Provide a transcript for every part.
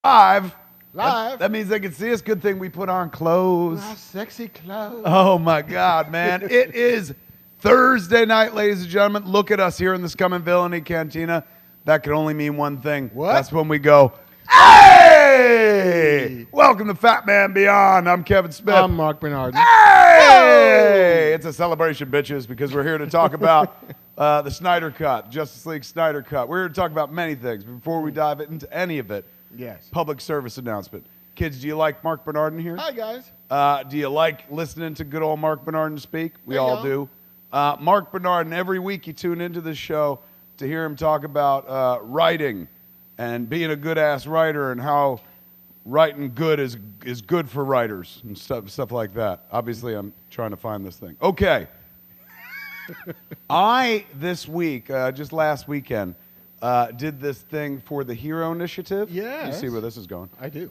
Live. Live. That means they can see us. Good thing we put on clothes. Ah, sexy clothes. Oh my God, man. It is Thursday night, ladies and gentlemen. Look at us here in the Scum and Villainy Cantina. That could only mean one thing. What? That's when we go, hey! Welcome to FatMan Beyond. I'm Kevin Smith. I'm Mark Bernard. Hey! It's a celebration, bitches, because we're here to talk about the Snyder Cut, Justice League Snyder Cut. We're here to talk about many things. Before we dive into any of it, Yes. public service announcement. Kids, do you like Mark Bernardin here? Hi, guys. Do you like listening to good old Mark Bernardin speak? We There you all go. do. Mark Bernardin, every week you tune into this show to hear him talk about writing and being a good-ass writer and how writing good is good for writers and stuff like that. Obviously, I'm trying to find this thing. Okay. This week, just last weekend, did this thing for the Hero Initiative. Yes. You see where this is going. I do.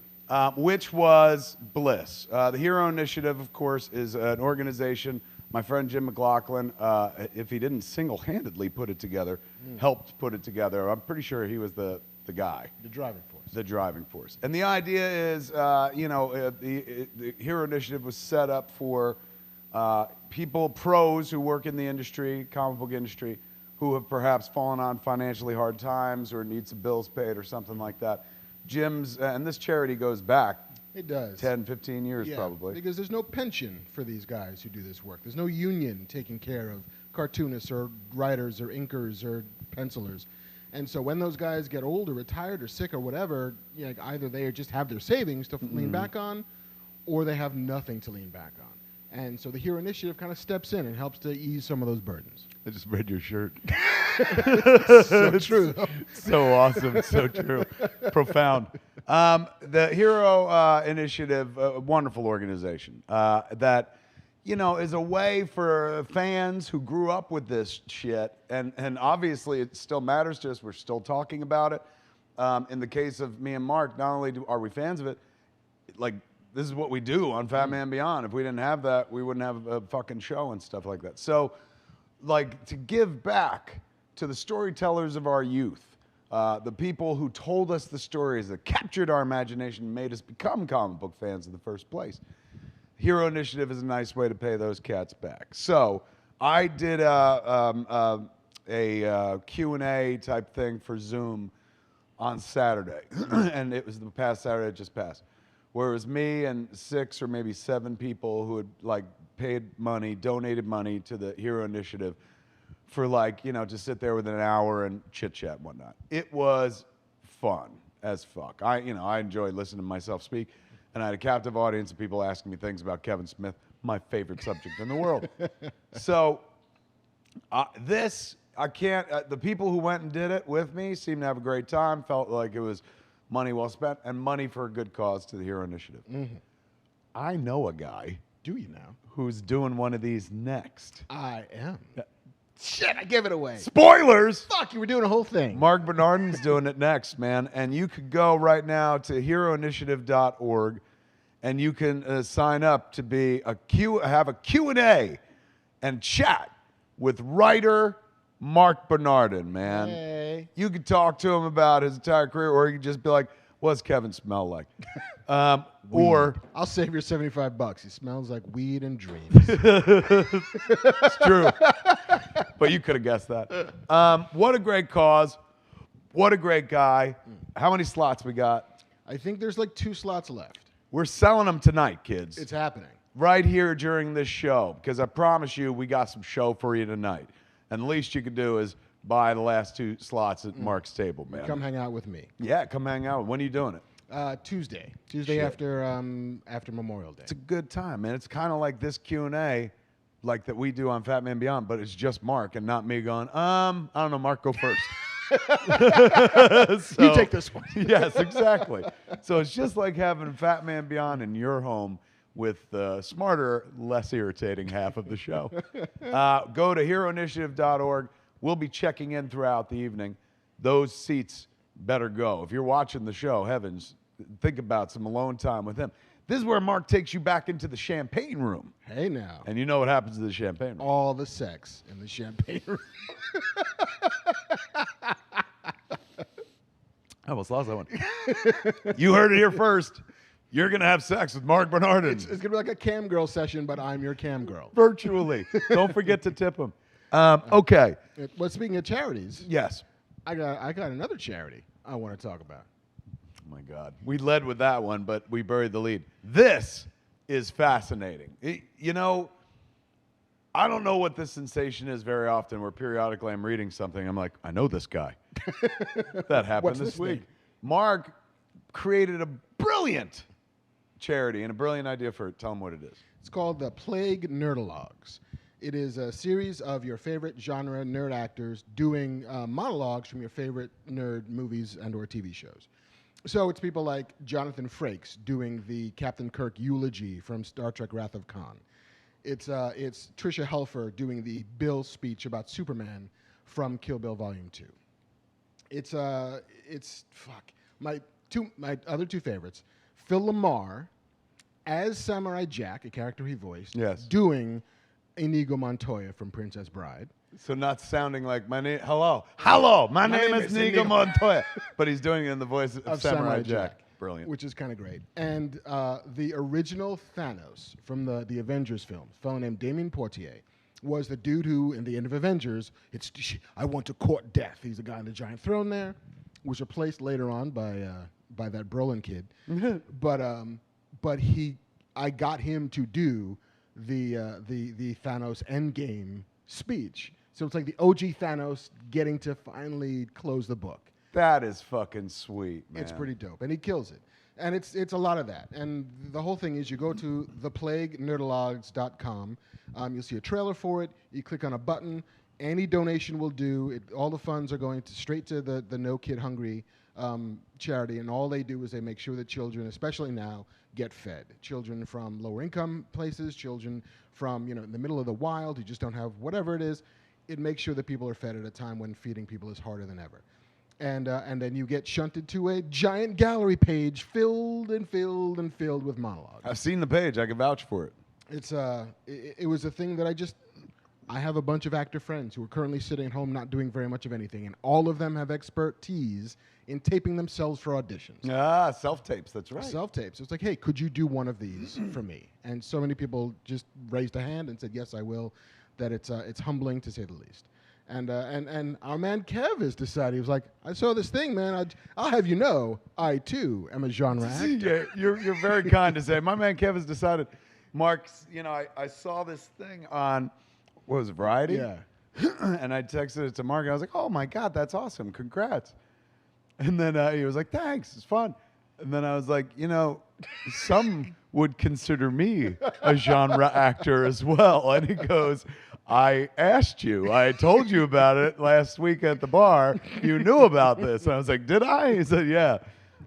Which was bliss. The Hero Initiative, of course, is an organization. My friend Jim McLaughlin, if he didn't single-handedly put it together, helped put it together. I'm pretty sure he was the guy. The driving force. The driving force. And the idea is, the Hero Initiative was set up for people, pros who work in the industry, comic book industry, who have perhaps fallen on financially hard times or need some bills paid or something like that. Jim's, and this charity goes back It does. 10, 15 years Yeah, probably. because there's no pension for these guys who do this work. There's no union taking care of cartoonists or writers or inkers or pencilers. And so when those guys get old or retired or sick or whatever, either they just have their savings to lean back on, or they have nothing to lean back on. And so the Hero Initiative kind of steps in and helps to ease some of those burdens. I just read your shirt. So true. So awesome. So true. Profound. The Hero Initiative, a wonderful organization that, is a way for fans who grew up with this shit, and obviously it still matters to us. We're still talking about it. In the case of me and Mark, not only are we fans of it, this is what we do on FatMan Beyond. If we didn't have that, we wouldn't have a fucking show and stuff like that. So, to give back to the storytellers of our youth, the people who told us the stories that captured our imagination and made us become comic book fans in the first place. Hero Initiative is a nice way to pay those cats back. So, I did a Q&A type thing for Zoom on Saturday, and it was the past Saturday that just passed, where it was me and 6 or maybe 7 people who had paid money, donated money to the Hero Initiative for to sit there within an hour and chit chat and whatnot. It was fun as fuck. I enjoyed listening to myself speak, and I had a captive audience of people asking me things about Kevin Smith, my favorite subject in the world. So I can't. The people who went and did it with me seemed to have a great time. Felt like it was money well spent, and money for a good cause to the Hero Initiative. Mm-hmm. I know a guy. Do you now? Who's doing one of these next. I am. Shit, I gave it away. Spoilers! Fuck, you were doing a whole thing. Mark Bernardin's doing it next, man. And you could go right now to heroinitiative.org, and you can sign up to have a Q&A and chat with writer Mark Bernardin, man. Hey. You could talk to him about his entire career, or you could just be like, what's Kevin smell like? Or I'll save your $75. He smells like weed and dreams. it's true. But you could have guessed that. What a great cause. What a great guy. How many slots we got? I think there's 2 slots left. We're selling them tonight, kids. It's happening. Right here during this show, because I promise you we got some show for you tonight. And the least you could do is buy the last 2 slots at Mark's table, man. Come hang out with me. Yeah, come hang out. When are you doing it? Tuesday Shit. after Memorial Day. It's a good time, man. It's kind of like this Q&A that we do on FatMan Beyond, but it's just Mark and not me going, I don't know, Mark, go first. You take this one. Yes, exactly. So it's just like having FatMan Beyond in your home with the smarter, less irritating half of the show. Go to heroinitiative.org. We'll be checking in throughout the evening. Those seats better go. If you're watching the show, heavens, think about some alone time with him. This is where Mark takes you back into the champagne room. Hey now. And you know what happens to the champagne room. All the sex in the champagne room. I almost lost that one. You heard it here first. You're going to have sex with Mark Bernardin. It's going to be like a cam girl session, but I'm your cam girl. Virtually. Don't forget to tip him. Okay. Well, speaking of charities, Yes. I got another charity I want to talk about. Oh, my God. We led with that one, but we buried the lead. This is fascinating. You know, I don't know what this sensation is very often where periodically I'm reading something. I'm like, I know this guy. That happened What's this this week. thing? Mark created a brilliant charity and a brilliant idea for it. Tell him what it is. It's called the Plague Nerdalogs. It is a series of your favorite genre nerd actors doing monologues from your favorite nerd movies and or TV shows. So it's people like Jonathan Frakes doing the Captain Kirk eulogy from Star Trek Wrath of Khan. It's Tricia Helfer doing the Bill speech about Superman from Kill Bill Volume 2. It's my other two favorites, Phil Lamarr as Samurai Jack, a character he voiced, Yes. doing Inigo Montoya from Princess Bride. So not sounding like my name. Hello, my name is Inigo Montoya. But he's doing it in the voice of Samurai Jack. Brilliant. Which is kind of great. And the original Thanos from the Avengers films, a fellow named Damien Portier, was the dude who, in the end of Avengers, I want to court death. He's the guy on the giant throne there, was replaced later on by that Brolin kid. But I got him to do the Thanos Endgame speech. So it's like the OG Thanos getting to finally close the book. That is fucking sweet, man. It's pretty dope, and he kills it. And it's a lot of that. And the whole thing is you go to theplaguenerdalogs.com. You'll see a trailer for it. You click on a button. Any donation will do. All the funds are going straight to the No Kid Hungry charity, and all they do is they make sure that children, especially now, get fed. Children from lower income places, children from in the middle of the wild who just don't have whatever it is. It makes sure that people are fed at a time when feeding people is harder than ever. And then you get shunted to a giant gallery page filled and filled and filled with monologues. I've seen the page. I can vouch for it. It was a thing that I have a bunch of actor friends who are currently sitting at home not doing very much of anything, and all of them have expertise in taping themselves for auditions. Ah, self-tapes. That's right. Self-tapes. It's like, hey, could you do one of these for me? And so many people just raised a hand and said, yes, I will, that it's humbling to say the least. And our man Kev has decided, he was like, I saw this thing, man. I'll have you know, I too am a genre actor. Yeah, you're very kind to say. My man Kev has decided, Mark, I saw this thing on, what was it, Variety? Yeah. And I texted it to Mark, and I was like, oh my God, that's awesome. Congrats. And then he was like, thanks, it's fun. And then I was like, some would consider me a genre actor as well. And he goes, I asked you. I told you about it last week at the bar. You knew about this. And I was like, did I? He said, yeah.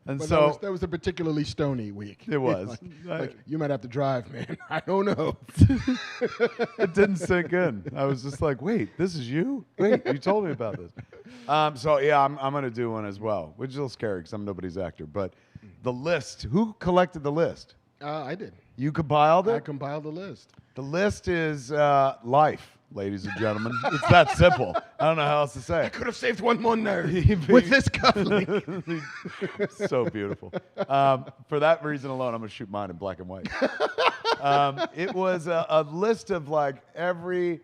And But so that was a particularly stony week. It was. like, you might have to drive, man. I don't know. it didn't sink in. I was just like, wait, this is you? Wait, you told me about this. So yeah, I'm going to do one as well, which is a little scary because I'm nobody's actor. But the list, who collected the list? I did. You compiled it? I compiled the list. The list is life, ladies and gentlemen. It's that simple. I don't know how else to say I it. could have saved one more nerd with this cufflink. So beautiful. For that reason alone, I'm going to shoot mine in black and white. It was a list of like every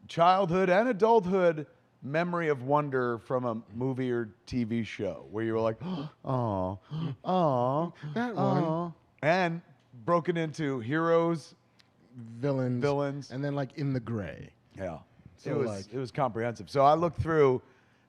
childhood and adulthood memory of wonder from a movie or TV show where you were like, oh, That one. and broken into heroes, Villains. And then like in the gray. Yeah, So it was comprehensive. So I looked through,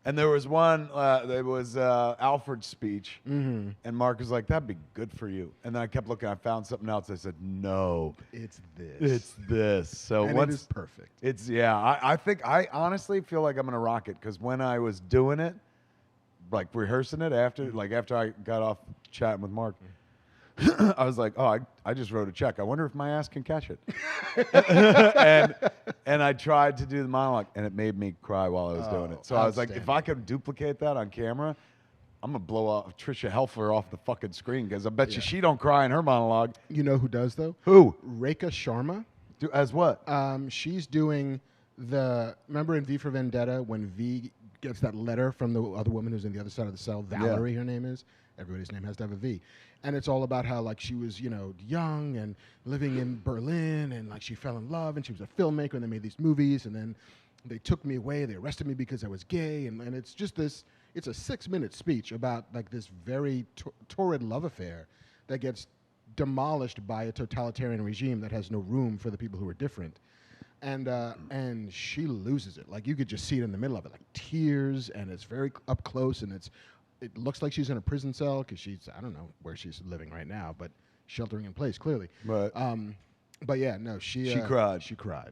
and there was one. There was Alfred's speech, and Mark was like, "That'd be good for you." And then I kept looking. I found something else. I said, "No, It's this. it's this." So and once it is perfect. it's I think I honestly feel like I'm gonna rock it because when I was doing it, like rehearsing it after I got off chatting with Mark. I was like, oh, I just wrote a check. I wonder if my ass can catch it. and I tried to do the monologue, and it made me cry while I was doing it. So I was like, if I could duplicate that on camera, I'm going to blow off Tricia Helfer off the fucking screen because I bet you she don't cry in her monologue. You know who does, though? Who? Rekha Sharma. As what? She's doing remember in V for Vendetta when V gets that letter from the other woman who's in the other side of the cell. Valerie, her name is. Everybody's name has to have a V. And it's all about how, like, she was, young and living in Berlin, and, like, she fell in love, and she was a filmmaker, and they made these movies, and then they took me away. They arrested me because I was gay, and it's just this. It's a 6-minute speech about, like, this very torrid love affair that gets demolished by a totalitarian regime that has no room for the people who are different. And she loses it. Like, you could just see it in the middle of it, like tears, and it's very up close, and it looks like she's in a prison cell because I don't know where she's living right now, but sheltering in place, clearly. Right. But yeah, no, she cried. She cried.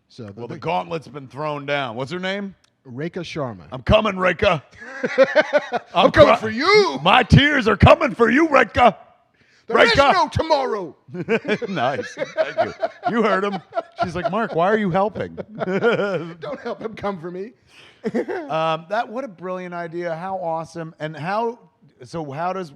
So the gauntlet's been thrown down. What's her name? Rekha Sharma. I'm coming, Rekha. I'm coming for you. My tears are coming for you, Rekha. There is no tomorrow. Nice. Thank you. You heard him. She's like, Mark, why are you helping? Don't help him come for me. What a brilliant idea. How awesome. And how does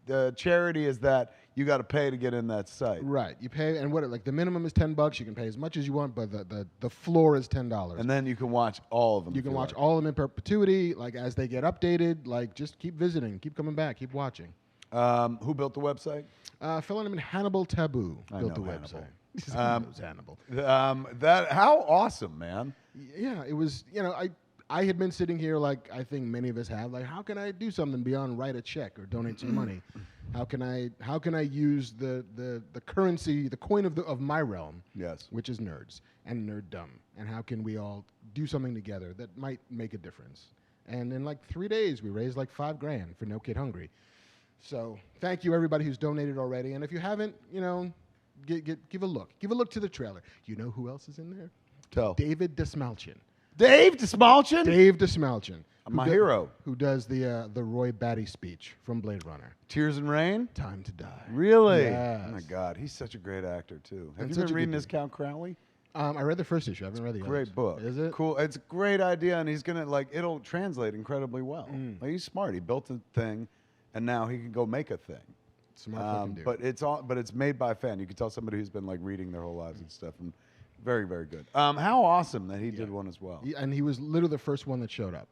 the charity is that you got to pay to get in that site? Right. You pay, and the minimum is $10. You can pay as much as you want, but the floor is $10. And then you can watch all of them. You can watch all of them in perpetuity, like as they get updated. Like, just keep visiting, keep coming back, keep watching. Who built the website? A fellow named Hannibal Taboo built the Hannibal. website. It was Hannibal. How awesome, man. Yeah, it was. I had been sitting here, like I think many of us have, like, how can I do something beyond write a check or donate some money? How can I use the currency, the coin of my realm, yes, which is nerds and nerddom, and how can we all do something together that might make a difference? And in like 3 days, we raised like $5,000 for No Kid Hungry. So thank you everybody who's donated already, and if you haven't, give a look. Give a look to the trailer. You know who else is in there? Tell. David Desmalchin. Dave Desmalchin? Dave Desmalchin. My hero. Who does the Roy Batty speech from Blade Runner. Tears in Rain? Time to Die. Really? Yes. Oh, my God. He's such a great actor, too. Have And you such been a reading good his Count Crowley? I read the first issue. I haven't read the others. Great book. Is it? Cool. It's a great idea, and he's going to, it'll translate incredibly well. Like, he's smart. He built a thing, and now he can go make a thing. Smart fucking dude. But it's made by a fan. You can tell somebody who's been, reading their whole lives and stuff, and very, very good. How awesome that he did one as well. And he was literally the first one that showed up.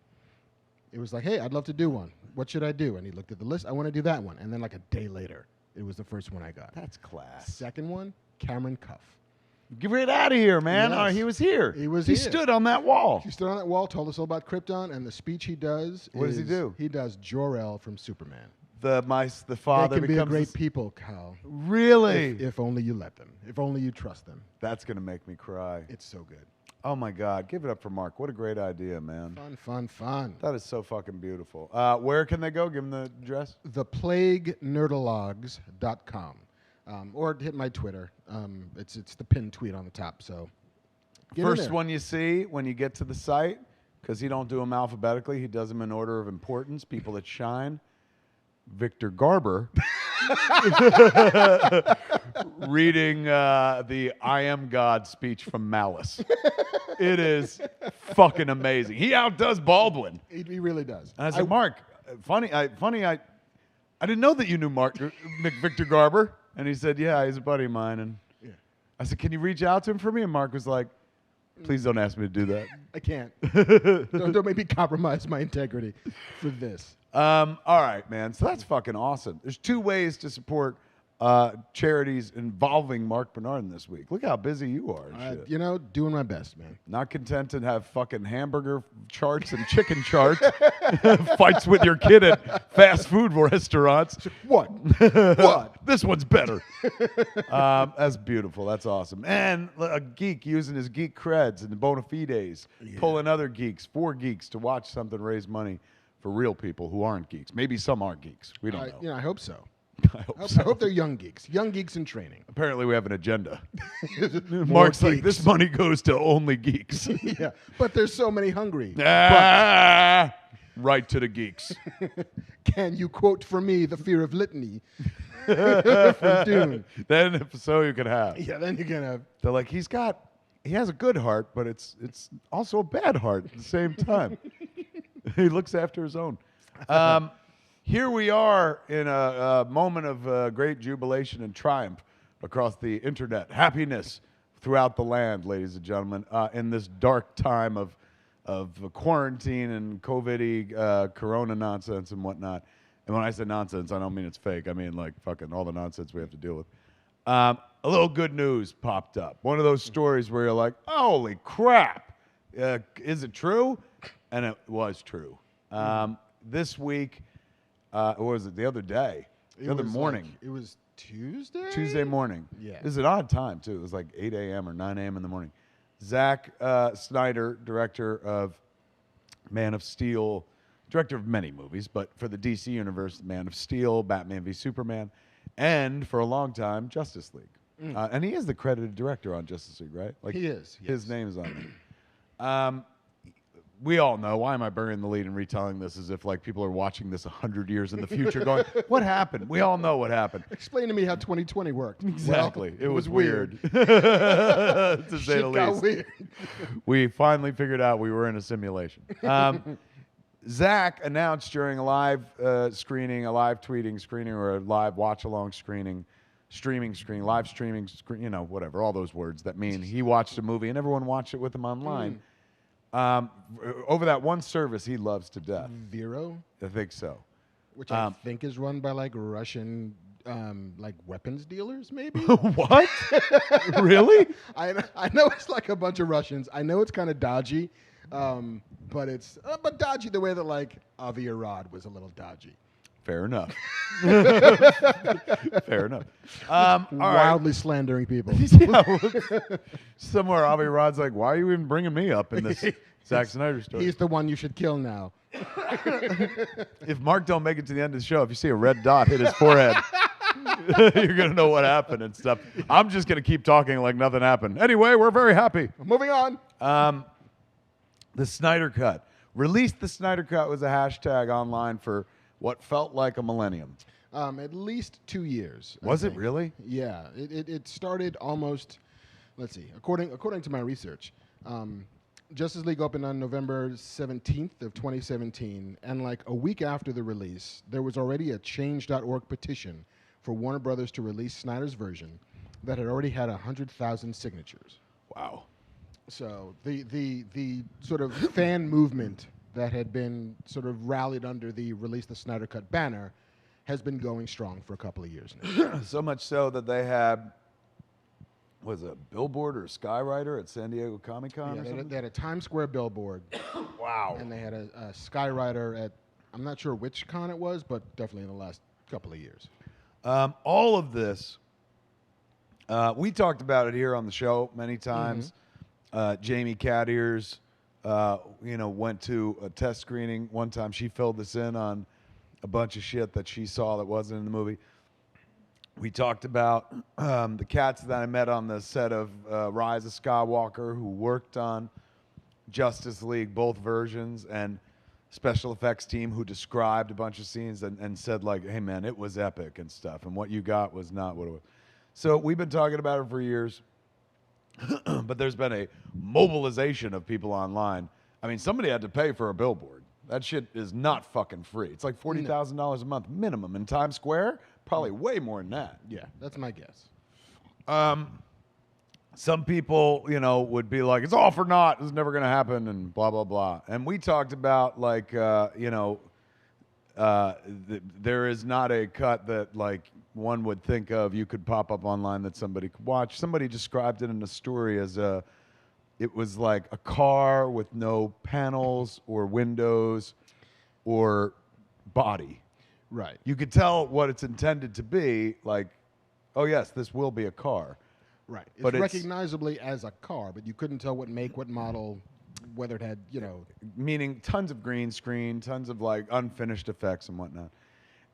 It was like, hey, I'd love to do one. What should I do? And he looked at the list. I want to do that one. And then like a day later, it was the first one I got. That's class. Second one, Cameron Cuff. Get right out of here, man. Yes. He was here. He He stood on that wall. He stood on that wall, told us all about Krypton, and the speech he does What does he do? He does Jor-El from Superman. The father they can be becomes great people, Kyle. Really? If only you let them. If only you trust them. That's going to make me cry. It's so good. Oh, my God. Give it up for Mark. What a great idea, man. Fun. That is so fucking beautiful. Where can they go? Give them the address. ThePlagueNerdologues.com. Or hit my Twitter. It's the pinned tweet on the top. So First one you see when you get to the site, because he don't do them alphabetically. He does them in order of importance, people that shine. Victor Garber reading the I Am God speech from Malice. It is fucking amazing. He outdoes Baldwin. He really does. And I said, Mark, I didn't know that you knew Victor Garber. And he said, yeah, he's a buddy of mine. And I said, can you reach out to him for me? And Mark was like, please don't ask me to do that. I can't. don't make me compromise my integrity for this. All right, man. So that's fucking awesome. There's 2 ways to support charities involving Mark Bernardin this week. Look how busy you are and shit. Doing my best, man. Not content to have fucking hamburger charts and chicken charts, fights with your kid at fast food restaurants. What? This one's better. That's beautiful. That's awesome. And a geek using his geek creds and the bona fides, pulling other geeks, 4 geeks to watch something raise money for real people who aren't geeks. Maybe some are geeks. We don't know. I hope so. I hope they're young geeks in training. Apparently, we have an agenda. Mark's like, this money goes to only geeks. Yeah, but there's so many hungry. Right to the geeks. Can you quote for me the Fear of Litany from Dune? Then, if so, you can have. Yeah, then you can have. They're like, he has a good heart, but it's also a bad heart at the same time. He looks after his own. Here we are in a moment of great jubilation and triumph across the internet. Happiness throughout the land, ladies and gentlemen, in this dark time of quarantine and COVID corona nonsense and whatnot. And when I say nonsense, I don't mean it's fake. I mean like fucking all the nonsense we have to deal with. A little good news popped up. One of those stories where you're like, holy crap, is it true? And it was true. This week, or was it the other day? The other morning. It was Tuesday? Tuesday morning. Yeah. It was an odd time, too. It was like 8 a.m. or 9 a.m. in the morning. Zack Snyder, director of Man of Steel, director of many movies, but for the DC universe, Man of Steel, Batman v Superman, and for a long time, Justice League. And he is the credited director on Justice League, right? Like he is. His name is on there. We all know. Why am I burying the lead and retelling this as if like people are watching this 100 years in the future going, what happened? We all know what happened. Explain to me how 2020 worked. Exactly. Well, it was weird. To say the least. Got weird. We finally figured out we were in a simulation. Zack announced during a live screening, a live tweeting screening, or a live watch-along screening, live streaming, whatever, all those words that mean he watched a movie and everyone watched it with him online. Over that one service he loves to death. Vero? I think so. Which I think is run by like Russian like weapons dealers, maybe? What? Really? I know it's like a bunch of Russians. I know it's kind of dodgy, but it's dodgy the way that like Avi Arad was a little dodgy. Fair enough. Fair enough. Wildly slandering people. Yeah, somewhere Avi Rod's like, why are you even bringing me up in this Zack Snyder story? He's the one you should kill now. If Mark don't make it to the end of the show, if you see a red dot hit his forehead, you're going to know what happened and stuff. I'm just going to keep talking like nothing happened. Anyway, we're very happy. Moving on. The Snyder Cut. Released the Snyder Cut was a hashtag online for what felt like a millennium. At least 2 years. Was it really? Yeah. It started almost, let's see, according to my research, Justice League opened on November 17th of 2017, and like a week after the release, there was already a Change.org petition for Warner Brothers to release Snyder's version that had already had 100,000 signatures. Wow. So the sort of fan movement that had been sort of rallied under the Release the Snyder Cut banner has been going strong for a couple of years now. So much so that they had, was it a billboard or a skywriter at San Diego Comic-Con or something? They had a Times Square billboard. Wow. And they had a skywriter at, I'm not sure which con it was, but definitely in the last couple of years. All of this, we talked about it here on the show many times. Jamie Cattiers, went to a test screening one time. She filled us in on a bunch of shit that she saw that wasn't in the movie. We talked about the cats that I met on the set of Rise of Skywalker who worked on Justice League, both versions, and special effects team who described a bunch of scenes and said, like, hey, man, it was epic and stuff, and what you got was not what it was. So we've been talking about it for years, but there's been a mobilization of people online. I mean, somebody had to pay for a billboard. That shit is not fucking free. It's like $40,000 a month minimum. In Times Square, probably way more than that. Yeah, that's my guess. Some people, would be like, it's all for naught. It's never going to happen and blah, blah, blah. And we talked about, like, there is not a cut that, like, one would think of you could pop up online that somebody could watch. Somebody described it in a story as it was like a car with no panels or windows or body. Right. You could tell what it's intended to be, like, oh, yes, this will be a car. Right. But it's recognizably as a car, but you couldn't tell what make, what model, whether it had, Meaning tons of green screen, tons of, like, unfinished effects and whatnot.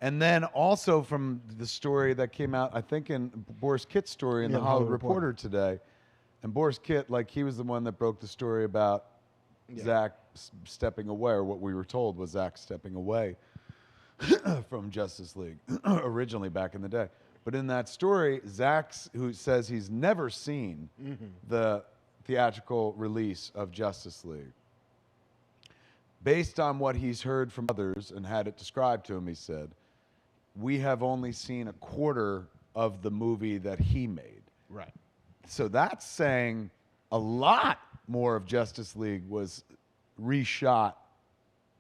And then also from the story that came out, I think in Boris Kitt's story in the Hollywood Reporter today, and Boris Kitt, like, he was the one that broke the story about Zack stepping away, or what we were told was Zack stepping away from Justice League originally back in the day. But in that story, Zack, who says he's never seen the theatrical release of Justice League, based on what he's heard from others and had it described to him, he said, we have only seen a quarter of the movie that he made. Right. So that's saying a lot more of Justice League was reshot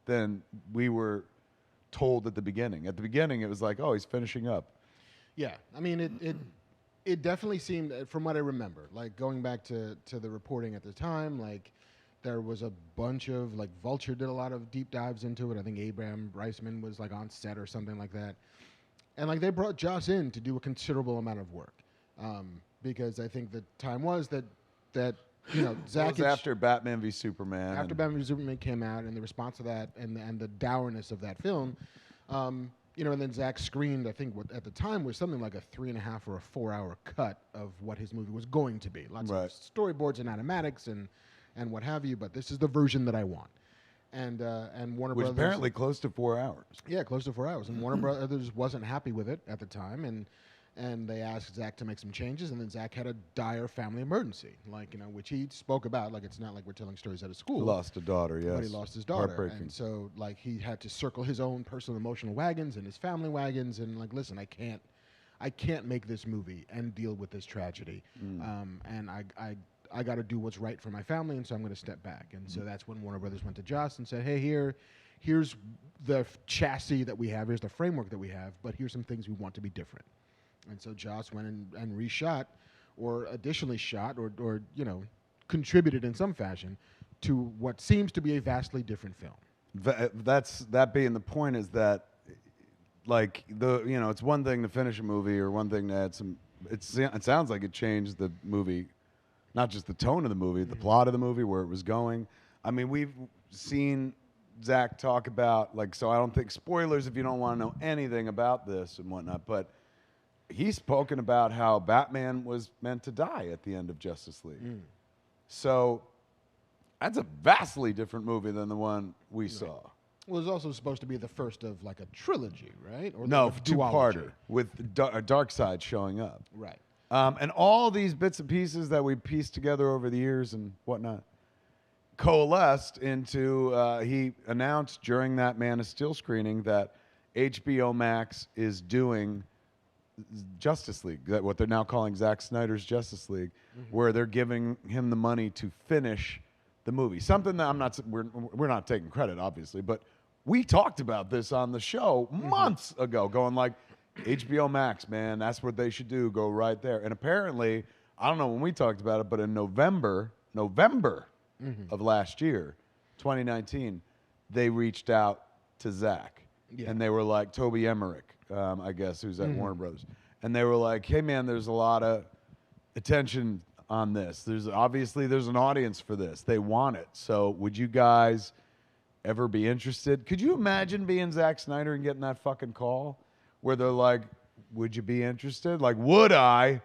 than we were told at the beginning. At the beginning, it was like, oh, he's finishing up. Yeah, I mean, it definitely seemed, from what I remember, like going back to the reporting at the time, like there was a bunch of, like Vulture did a lot of deep dives into it. I think Abraham Reisman was like on set or something like that. And like they brought Joss in to do a considerable amount of work. Because I think the time was that you know, Zach It was after Batman v Superman. After Batman v Superman came out, and the response to that, and the dourness of that film, you know, and then Zach screened, I think, what at the time was something like a 3.5 or a 4-hour cut of what his movie was going to be. Lots of storyboards and animatics and what have you, but this is the version that I want. And Warner Which Brothers, apparently close to 4 hours. yeah, close to 4 hours. And Warner Brothers wasn't happy with it at the time, and they asked Zach to make some changes, and then Zach had a dire family emergency, like, you know, which he spoke about. Like, it's not like we're telling stories out of school. Lost a daughter, yes. But he lost his daughter. And so, like, he had to circle his own personal emotional wagons and his family wagons, and, like, listen, I can't make this movie and deal with this tragedy. And I got to do what's right for my family, and so I'm going to step back. And so that's when Warner Brothers went to Joss and said, hey, here's the chassis that we have, here's the framework that we have, but here's some things we want to be different. And so Joss went and reshot, or additionally shot, or you know, contributed in some fashion to what seems to be a vastly different film. That being the point is that, like, you know, it's one thing to finish a movie or one thing to add some. It sounds like it changed the movie, not just the tone of the movie, the plot of the movie, where it was going. I mean, we've seen Zach talk about, like, so I don't think spoilers if you don't want to know anything about this and whatnot, but he's spoken about how Batman was meant to die at the end of Justice League. So that's a vastly different movie than the one we saw. Well, it's also supposed to be the first of like a trilogy, right? Or no, two-parter with Darkseid showing up. Right. And all these bits and pieces that we pieced together over the years and whatnot coalesced into, he announced during that Man of Steel screening that HBO Max is doing Justice League, what they're now calling Zack Snyder's Justice League, where they're giving him the money to finish the movie. Something that we're not taking credit, obviously, but we talked about this on the show months ago, going like, HBO Max, man, that's what they should do. Go right there. And apparently, I don't know when we talked about it, but in November of last year, 2019, they reached out to Zach, and they were like, Toby Emmerich, I guess, who's at Warner Brothers. And they were like, hey, man, there's a lot of attention on this. There's an audience for this. They want it. So would you guys ever be interested? Could you imagine being Zack Snyder and getting that fucking call where they're like, would you be interested? Like, would I?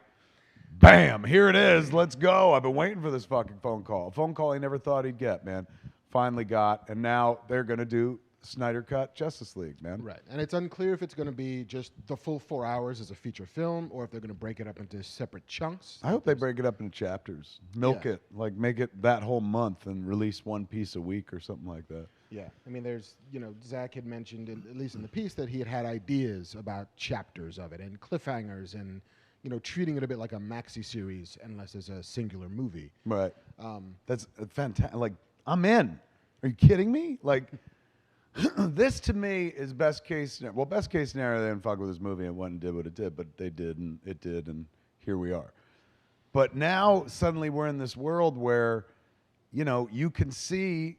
Bam, here it is. Let's go. I've been waiting for this fucking phone call. A phone call he never thought he'd get, man. Finally got. And now they're going to do Snyder Cut Justice League, man. Right. And it's unclear if it's going to be just the full 4 hours as a feature film or if they're going to break it up into separate chunks. I hope they break it up into chapters. Milk it. Like, make it that whole month and release one piece a week or something like that. Yeah. I mean, there's, you know, Zach had mentioned, at least in the piece, that he had ideas about chapters of it and cliffhangers and, you know, treating it a bit like a maxi series unless it's a singular movie. Right. That's fantastic. Like, I'm in. Are you kidding me? Like, this to me is best case scenario. Well, best case scenario, they didn't fuck with this movie and went and did what it did, but they did, and it did, and here we are. But now suddenly we're in this world where, you know, you can see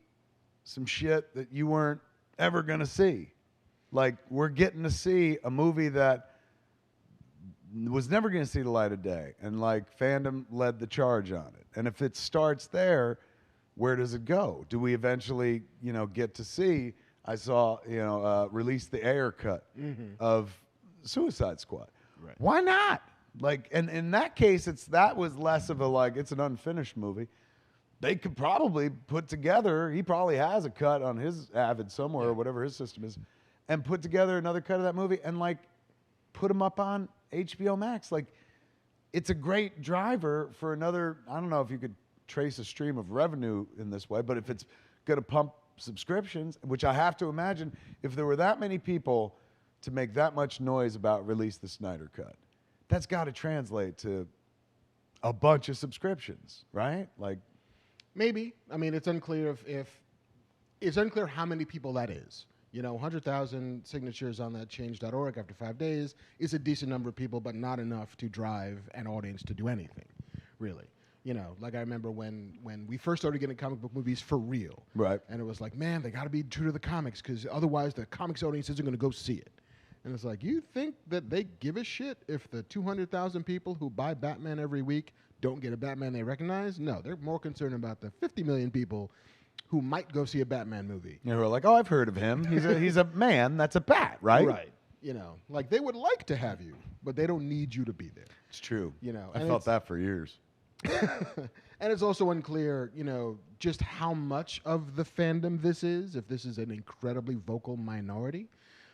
some shit that you weren't ever going to see. Like, we're getting to see a movie that was never going to see the light of day, and like fandom led the charge on it. And if it starts there, where does it go? Do we eventually, you know, get to see? I saw, you know, release the air cut of Suicide Squad. Right. Why not? Like, and in that case, that was less of a like, it's an unfinished movie. They could probably put together, he probably has a cut on his Avid somewhere or whatever his system is, and put together another cut of that movie and like put them up on HBO Max. Like, it's a great driver for another, I don't know if you could trace a stream of revenue in this way, but if it's going to pump subscriptions, which I have to imagine, if there were that many people to make that much noise about release the Snyder Cut, that's got to translate to a bunch of subscriptions, right? Like, maybe. I mean, it's unclear if it's unclear how many people that is. 100,000 signatures on that change.org after 5 days is a decent number of people, but not enough to drive an audience to do anything, really. Like I remember when we first started getting comic book movies for real. Right. And it was like, man, they got to be true to the comics because otherwise the comics audience isn't going to go see it. And it's like, you think that they give a shit if the 200,000 people who buy Batman every week don't get a Batman they recognize? No, they're more concerned about the 50 million people who might go see a Batman movie. Who are like, oh, I've heard of him. He's a man that's a bat, right? Right. Like they would like to have you, but they don't need you to be there. It's true. I and felt that for years. And it's also unclear, just how much of the fandom this is, if this is an incredibly vocal minority,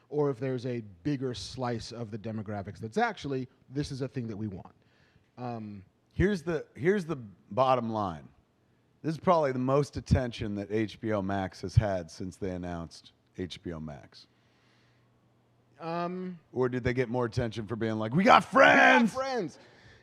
or if there's a bigger slice of the demographics that's actually, this is a thing that we want. Here's the bottom line. This is probably the most attention that HBO Max has had since they announced HBO Max. Or did they get more attention for being like, we got friends? We got friends.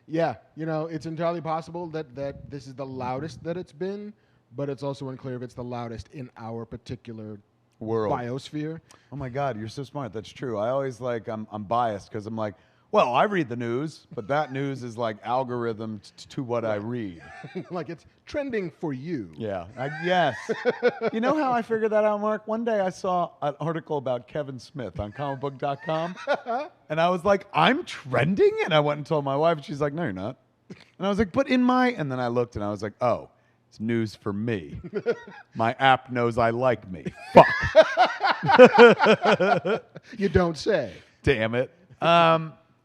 Yeah, it's entirely possible that this is the loudest that it's been, but it's also unclear if it's the loudest in our particular world biosphere. Oh my God, you're so smart. That's true. I always I'm biased because I'm like, well, I read the news, but that news is like algorithm to what I read. Like it's trending for you. Yeah. Yes. You know how I figured that out, Mark? One day I saw an article about Kevin Smith on comicbook.com, and I was like, I'm trending? And I went and told my wife, and she's like, no, you're not. And I was like, but and then I looked, and I was like, oh, it's news for me. My app knows I like me. Fuck. You don't say. Damn it.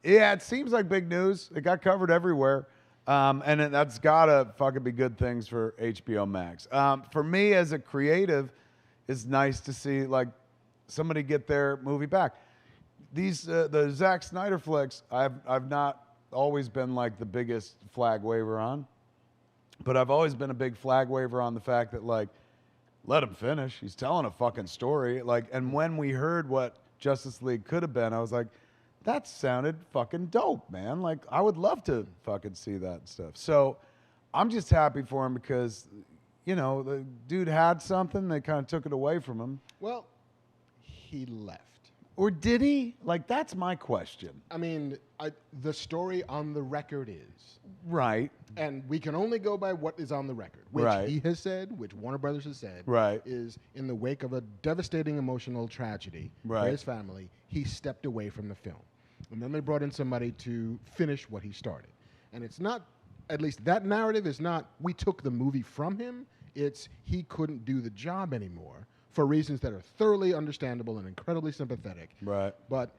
Yeah, it seems like big news. It got covered everywhere. And that's got to fucking be good things for HBO Max. For me as a creative, it's nice to see like somebody get their movie back. These the Zack Snyder flicks, I've not always been like the biggest flag waver on, but I've always been a big flag waver on the fact that like, let him finish. He's telling a fucking story. Like, and when we heard what Justice League could have been, I was like, that sounded fucking dope, man. Like, I would love to fucking see that stuff. So I'm just happy for him because, the dude had something. They kind of took it away from him. Well, he left. Or did he? Like, that's my question. I mean, the story on the record is. Right. And we can only go by what is on the record, which he has said, which Warner Brothers has said, is in the wake of a devastating emotional tragedy for his family, he stepped away from the film. And then they brought in somebody to finish what he started. And it's not, at least that narrative is not, we took the movie from him. It's he couldn't do the job anymore for reasons that are thoroughly understandable and incredibly sympathetic. Right. But,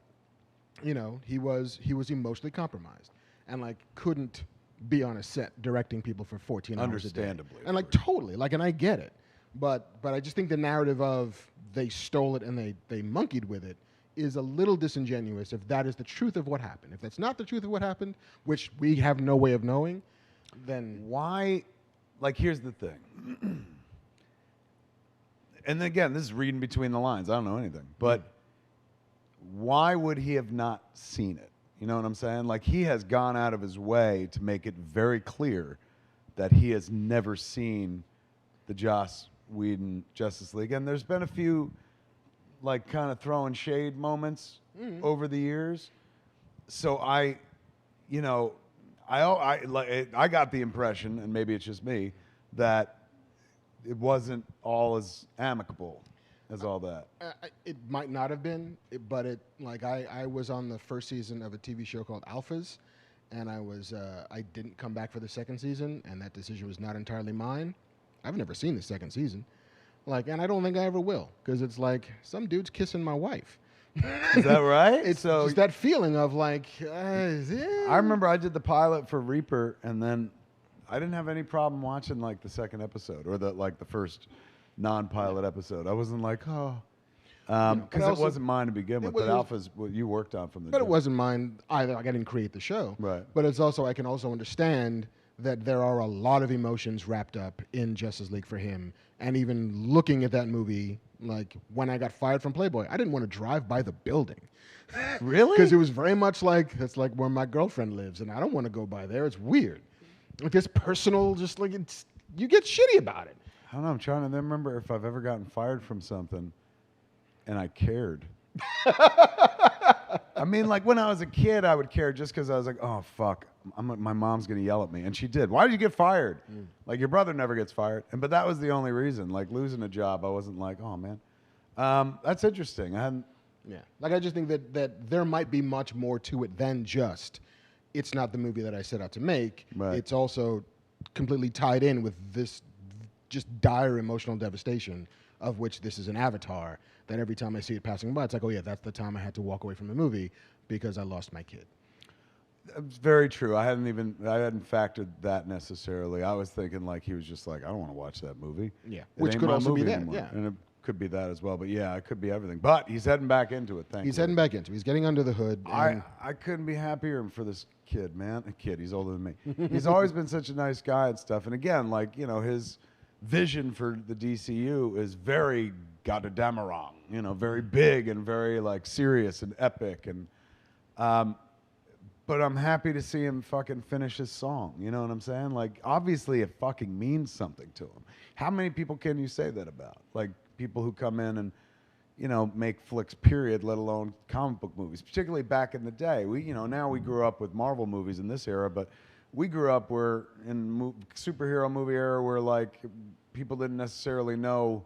he was emotionally compromised and like couldn't be on a set directing people for 14 hours a day. Understandably. And like totally, like, and I get it. But I just think the narrative of they stole it and they monkeyed with it is a little disingenuous if that is the truth of what happened. If that's not the truth of what happened, which we have no way of knowing, then why? Like, here's the thing. And again, this is reading between the lines. I don't know anything. But why would he have not seen it? You know what I'm saying? Like, he has gone out of his way to make it very clear that he has never seen the Joss Whedon Justice League. And there's been a few, like, kind of throwing shade moments over the years. So I got the impression, and maybe it's just me, that it wasn't all as amicable as all that. It might not have been, but I was on the first season of a TV show called Alphas, and I didn't come back for the second season, and that decision was not entirely mine. I've never seen the second season, and I don't think I ever will, because it's like some dude's kissing my wife. Is that right? It's just that feeling of like. I remember I did the pilot for Reaper, and then I didn't have any problem watching like the second episode or the first non-pilot episode. I wasn't like, because it wasn't mine to begin with. But Alpha's what you worked on from the. But it wasn't mine either. I didn't create the show. Right. But it's also I can also understand that there are a lot of emotions wrapped up in Justice League for him, and even looking at that movie. Like, when I got fired from Playboy, I didn't want to drive by the building. Really? Because it was very much like, that's like where my girlfriend lives, and I don't want to go by there. It's weird. Like, it's personal, just like, you get shitty about it. I don't know. I'm trying to remember if I've ever gotten fired from something and I cared. I mean, like when I was a kid, I would care just because I was like, oh, fuck, my mom's going to yell at me. And she did. Why did you get fired? Like your brother never gets fired. But that was the only reason. Like losing a job, I wasn't like, oh, man. That's interesting. I hadn't. Yeah. Like I just think that there might be much more to it than just it's not the movie that I set out to make. Right. It's also completely tied in with this just dire emotional devastation of which this is an avatar, that every time I see it passing by, it's like, oh yeah, that's the time I had to walk away from the movie because I lost my kid. It's very true. I hadn't factored that necessarily. I was thinking like he was just like, I don't want to watch that movie. Yeah. It Which ain't could my also be movie that, anymore. yeah. And it could be that as well. But yeah, it could be everything. But he's heading back into it, thankfully. He's heading back into it. He's getting under the hood. I couldn't be happier for this kid, man. A kid, he's older than me. He's always been such a nice guy and stuff. And again, like, you know, his vision for the DCU is very Gadamarang, you know, very big and very like serious and epic. And but I'm happy to see him fucking finish his song. You know what I'm saying? Like, obviously it fucking means something to him. How many people can you say that about? Like, people who come in and, you know, make flicks, period, let alone comic book movies, particularly back in the day. We, you know, now we grew up with Marvel movies in this era, but we grew up where in superhero movie era where, like, people didn't necessarily know,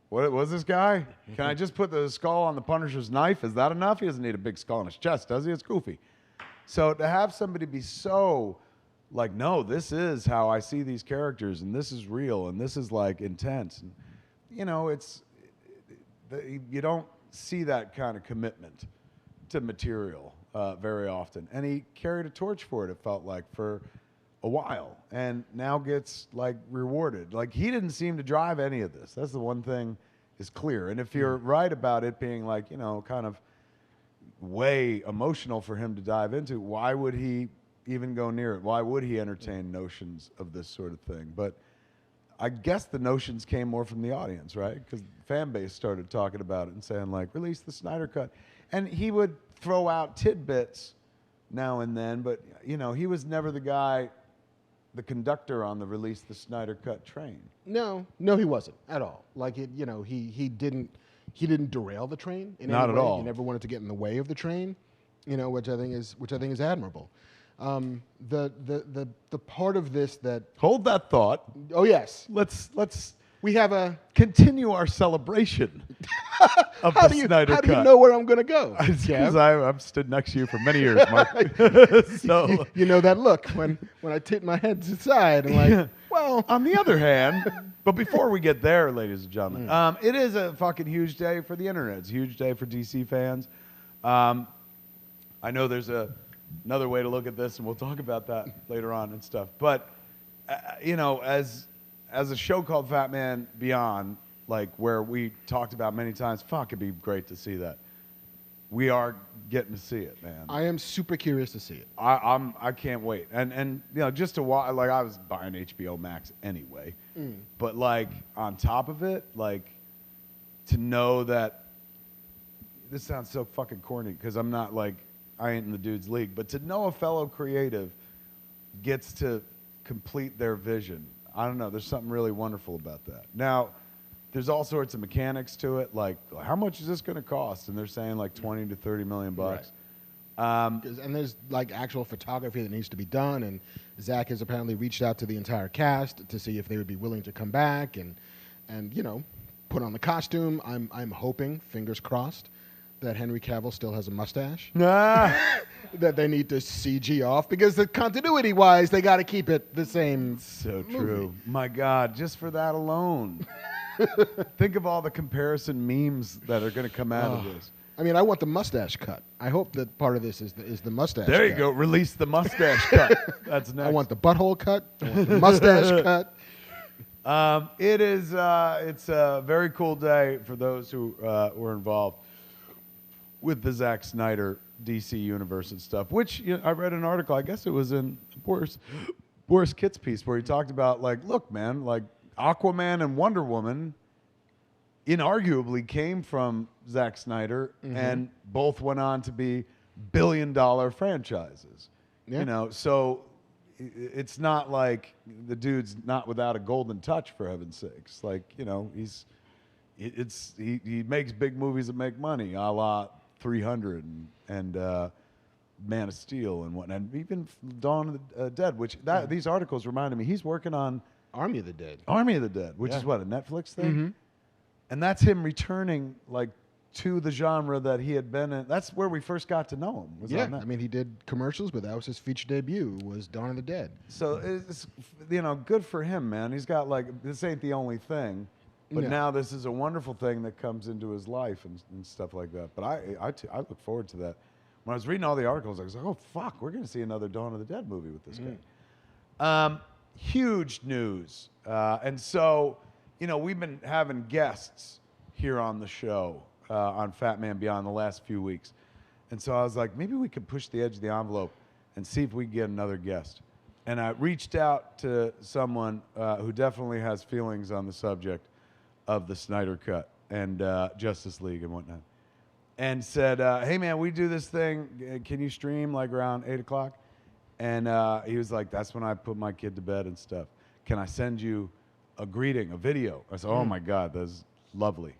what was this guy? Can I just put the skull on the Punisher's knife? Is that enough? He doesn't need a big skull on his chest, does he? It's goofy. So to have somebody be so like, no, this is how I see these characters, and this is real, and this is like intense, and you know, you don't see that kind of commitment to material very often, and he carried a torch for it. It felt like for a while, and now gets like rewarded. Like he didn't seem to drive any of this. That's the one thing is clear. And if you're right about it being like, you know, kind of way emotional for him to dive into, why would he even go near it? Why would he entertain notions of this sort of thing? But I guess the notions came more from the audience, right? Because the fan base started talking about it and saying like, release the Snyder Cut. And he would throw out tidbits now and then, but you know, he was never the guy, the conductor on the release the Snyder Cut train. No, he wasn't at all. Like it, you know, he didn't derail the train in Not any at way. all. He never wanted to get in the way of the train, you know, which I think is admirable. The part of this that Hold that thought. oh yes, Let's we have a continue our celebration of how the do you Snyder how Cut. do you know where I'm gonna go? Because I've stood next to you for many years, Mark. So you know that look when I tip my head to the side and like, well, on the other hand, but before we get there, ladies and gentlemen, it is a fucking huge day for the internet. It's a huge day for DC fans. I know there's another way to look at this, and we'll talk about that later on and stuff. But you know, as a show called FatMan Beyond, like where we talked about many times, fuck, it'd be great to see that. We are getting to see it, man. I am super curious to see it. I can't wait. And you know, just to watch, like I was buying HBO Max anyway, but like on top of it, like to know that this sounds so fucking corny because I'm not like, I ain't in the dude's league, but to know a fellow creative gets to complete their vision, I don't know, there's something really wonderful about that. Now, there's all sorts of mechanics to it, like how much is this going to cost? And they're saying like 20 to 30 million bucks. Right. And there's like actual photography that needs to be done, and Zach has apparently reached out to the entire cast to see if they would be willing to come back and you know, put on the costume. I'm hoping, fingers crossed, that Henry Cavill still has a mustache. That they need to CG off because the continuity-wise, they got to keep it the same. So movie. true. My God, just for that alone. Think of all the comparison memes that are going to come out of this. I mean, I want the mustache cut. I hope that part of this is the mustache There you cut. go. Release the mustache cut. That's next. I want the butthole cut. I want the mustache cut. It's a very cool day for those who were involved with the Zack Snyder DC universe and stuff, which you know, I read an article, I guess it was in Boris Kitt's piece, where he talked about, like, look, man, like Aquaman and Wonder Woman inarguably came from Zack Snyder, and both went on to be billion-dollar franchises. Yeah. You know, so it's not like the dude's not without a golden touch, for heaven's sakes. Like, you know, he makes big movies that make money, a la 300 and Man of Steel and whatnot, and even Dawn of the Dead, which these articles reminded me he's working on Army of the Dead. Army of the Dead, which is what, a Netflix thing? And that's him returning like to the genre that he had been in. That's where we first got to know him. Was on that. I mean, he did commercials, but that was his feature debut, was Dawn of the Dead. So it's, you know, good for him, man. He's got like, this ain't the only thing, but now this is a wonderful thing that comes into his life and stuff like that. But I look forward to that. When I was reading all the articles, I was like, oh fuck, we're going to see another Dawn of the Dead movie with this guy. Huge news. And so, you know, we've been having guests here on the show on FatMan Beyond the last few weeks. And so I was like, maybe we could push the edge of the envelope and see if we can get another guest. And I reached out to someone who definitely has feelings on the subject of the Snyder Cut and Justice League and whatnot. And said, hey, man, we do this thing. Can you stream like around 8 o'clock? And he was like, that's when I put my kid to bed and stuff. Can I send you a greeting, a video? I said, oh, my God, that's lovely.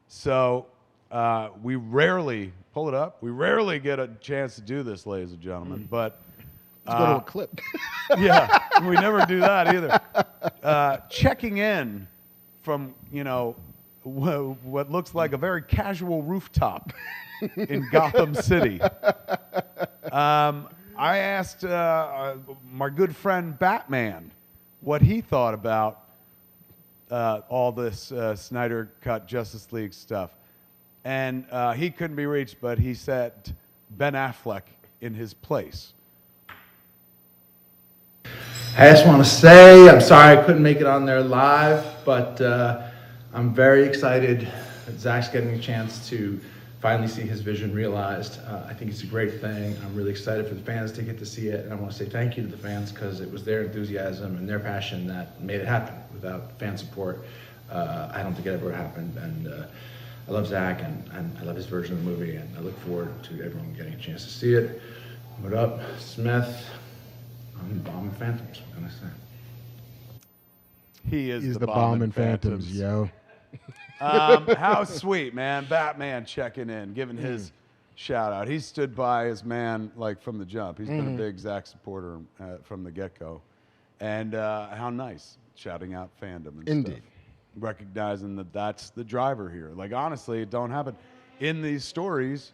So we rarely, pull it up, we rarely get a chance to do this, ladies and gentlemen. But let's go to a clip. Yeah, we never do that either. Checking in from, you know, what looks like a very casual rooftop in Gotham City. I asked my good friend Batman what he thought about all this Snyder Cut Justice League stuff. And he couldn't be reached, but he said Ben Affleck in his place. I just want to say, I'm sorry I couldn't make it on there live, but I'm very excited that Zach's getting a chance to finally see his vision realized. I think it's a great thing. I'm really excited for the fans to get to see it, and I want to say thank you to the fans because it was their enthusiasm and their passion that made it happen. Without fan support, I don't think it ever would happen. And I love Zach, and I love his version of the movie, and I look forward to everyone getting a chance to see it. What up, Smith? I'm the bomb and Phantoms. What can I say? He's the bomb and Phantoms, yo. How sweet, man. Batman checking in, giving his shout out. He stood by his man like from the jump. He's been a big Zach supporter from the get-go. And how nice, shouting out fandom and Indeed. stuff. Recognizing that that's the driver here. Like, honestly, it don't happen. In these stories,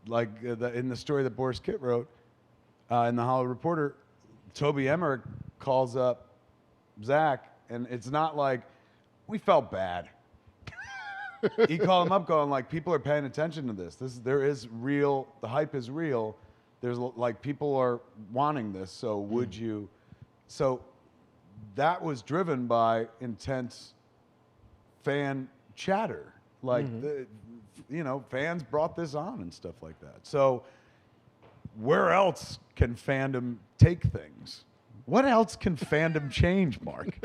like in the story that Boris Kitt wrote in The Hollywood Reporter, Toby Emmerich calls up Zach, and it's not like, we felt bad. He called him up going like, people are paying attention to this. There is real, the hype is real. There's like, people are wanting this, so would you? So that was driven by intense fan chatter. Like, you know, fans brought this on and stuff like that. So where else can fandom take things? What else can fandom change, Mark?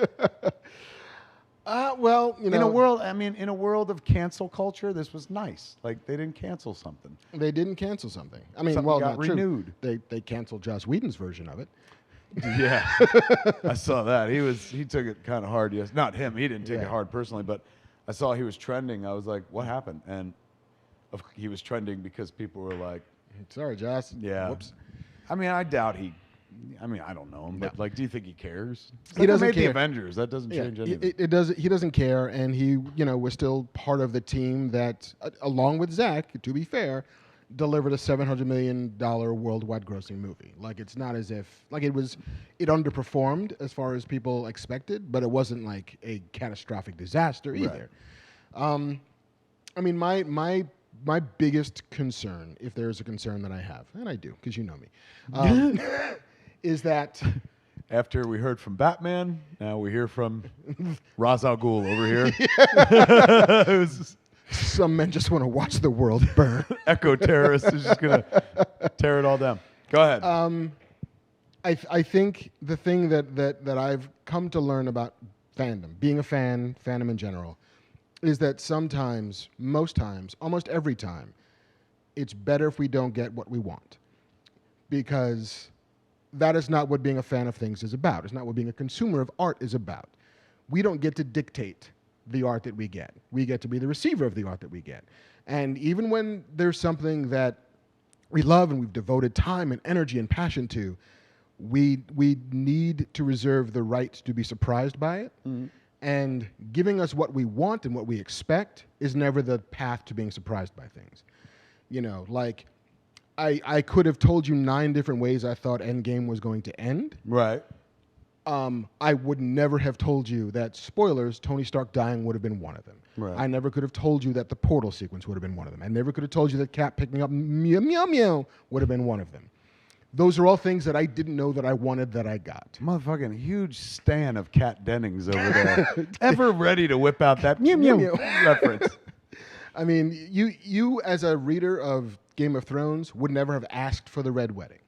Well, you know, in a world of cancel culture, this was nice. Like, they didn't cancel something. They didn't cancel something. I mean, Something well, got not renewed. True. They canceled Joss Whedon's version of it. Yeah, I saw that. He took it kind of hard. Yes, not him. He didn't take it hard personally, but I saw he was trending. I was like, what happened? And he was trending because people were like, sorry, Joss. yeah. Whoops. I mean, I doubt I don't know him, but like, do you think he cares? It's He like, doesn't made care. the Avengers. That doesn't change anything. It does. He doesn't care, and he, was still part of the team that, along with Zach, to be fair, delivered a $700 million worldwide grossing movie. Like, it's not as if it underperformed as far as people expected, but it wasn't like a catastrophic disaster either. Right. I mean, my biggest concern, if there is a concern that I have, and I do because you know me, is that after we heard from Batman, now we hear from Ra's al Ghul over here. Some men just want to watch the world burn. Echo terrorist is just going to tear it all down. Go ahead. I think the thing that I've come to learn about fandom, being a fan, fandom in general, is that sometimes, most times, almost every time, it's better if we don't get what we want. Because that is not what being a fan of things is about. It's not what being a consumer of art is about. We don't get to dictate the art that we get. We get to be the receiver of the art that we get. And even when there's something that we love and we've devoted time and energy and passion to, we need to reserve the right to be surprised by it. Mm-hmm. And giving us what we want and what we expect is never the path to being surprised by things. You know, like, I could have told you 9 different ways I thought Endgame was going to end. Right. I would never have told you that, spoilers, Tony Stark dying would have been one of them. Right. I never could have told you that the portal sequence would have been one of them. I never could have told you that Cap picking up meow meow meow would have been one of them. Those are all things that I didn't know that I wanted that I got. Motherfucking huge stan of Kat Dennings over there. Ever ready to whip out that meow meow reference. I mean, you as a reader of Game of Thrones would never have asked for the Red Wedding.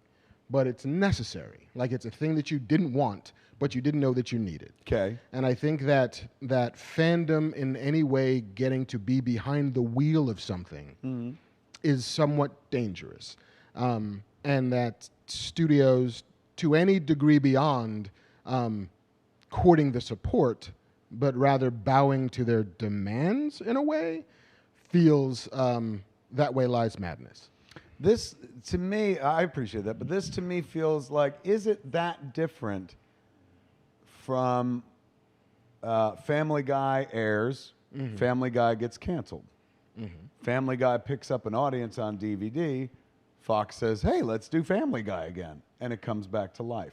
But it's necessary. Like, it's a thing that you didn't want, but you didn't know that you needed. Okay. And I think that fandom in any way getting to be behind the wheel of something is somewhat dangerous. And that studios, to any degree beyond courting the support, but rather bowing to their demands in a way, feels that way lies madness. This, to me, I appreciate that, but this to me feels like, is it that different from Family Guy airs, Family Guy gets canceled. Family Guy picks up an audience on DVD, Fox says, hey, let's do Family Guy again, and it comes back to life.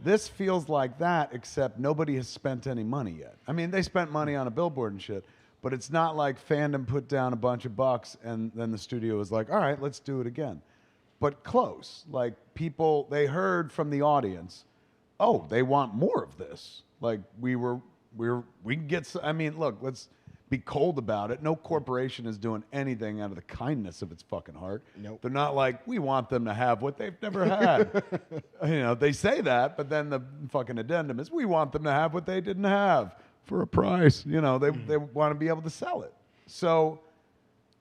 This feels like that, except nobody has spent any money yet. I mean, they spent money on a billboard and shit, but it's not like fandom put down a bunch of bucks and then the studio was like, all right, let's do it again. But close. Like, people, they heard from the audience, oh, they want more of this. Like, we can get, I mean, look, let's be cold about it. No corporation is doing anything out of the kindness of its fucking heart. Nope. They're not like, we want them to have what they've never had. You know, they say that, but then the fucking addendum is, we want them to have what they didn't have for a price. You know, they want to be able to sell it. So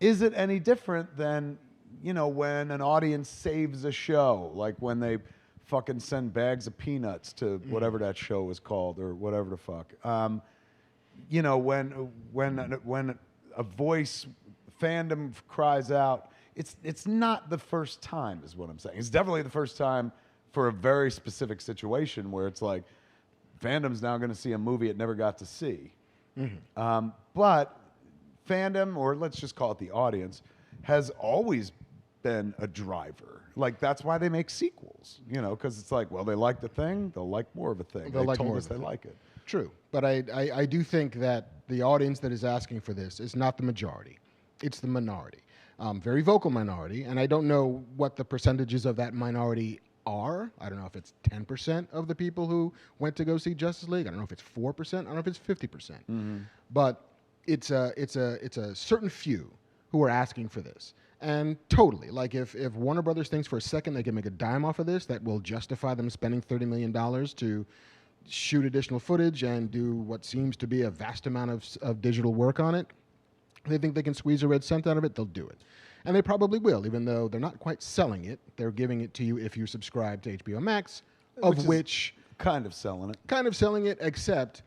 is it any different than, you know, when an audience saves a show, like when they fucking send bags of peanuts to whatever that show was called or whatever the fuck. You know, when a voice fandom cries out, it's not the first time, is what I'm saying. It's definitely the first time for a very specific situation where it's like fandom's now going to see a movie it never got to see. But fandom, or let's just call it the audience, has always been a driver. Like, that's why they make sequels, you know, because it's like, well, they like the thing, they'll like more of a thing. They like told more us they like it. True. But I do think that the audience that is asking for this is not the majority. It's the minority. Very vocal minority. And I don't know what the percentages of that minority are. I don't know if it's 10% of the people who went to go see Justice League. I don't know if it's 4%. I don't know if it's 50%. But it's a certain few who are asking for this. And totally, like, if Warner Brothers thinks for a second they can make a dime off of this, that will justify them spending $30 million to shoot additional footage and do what seems to be a vast amount of digital work on it, they think they can squeeze a red cent out of it, they'll do it. And they probably will, even though they're not quite selling it. They're giving it to you if you subscribe to HBO Max, which kind of selling it. Kind of selling it, except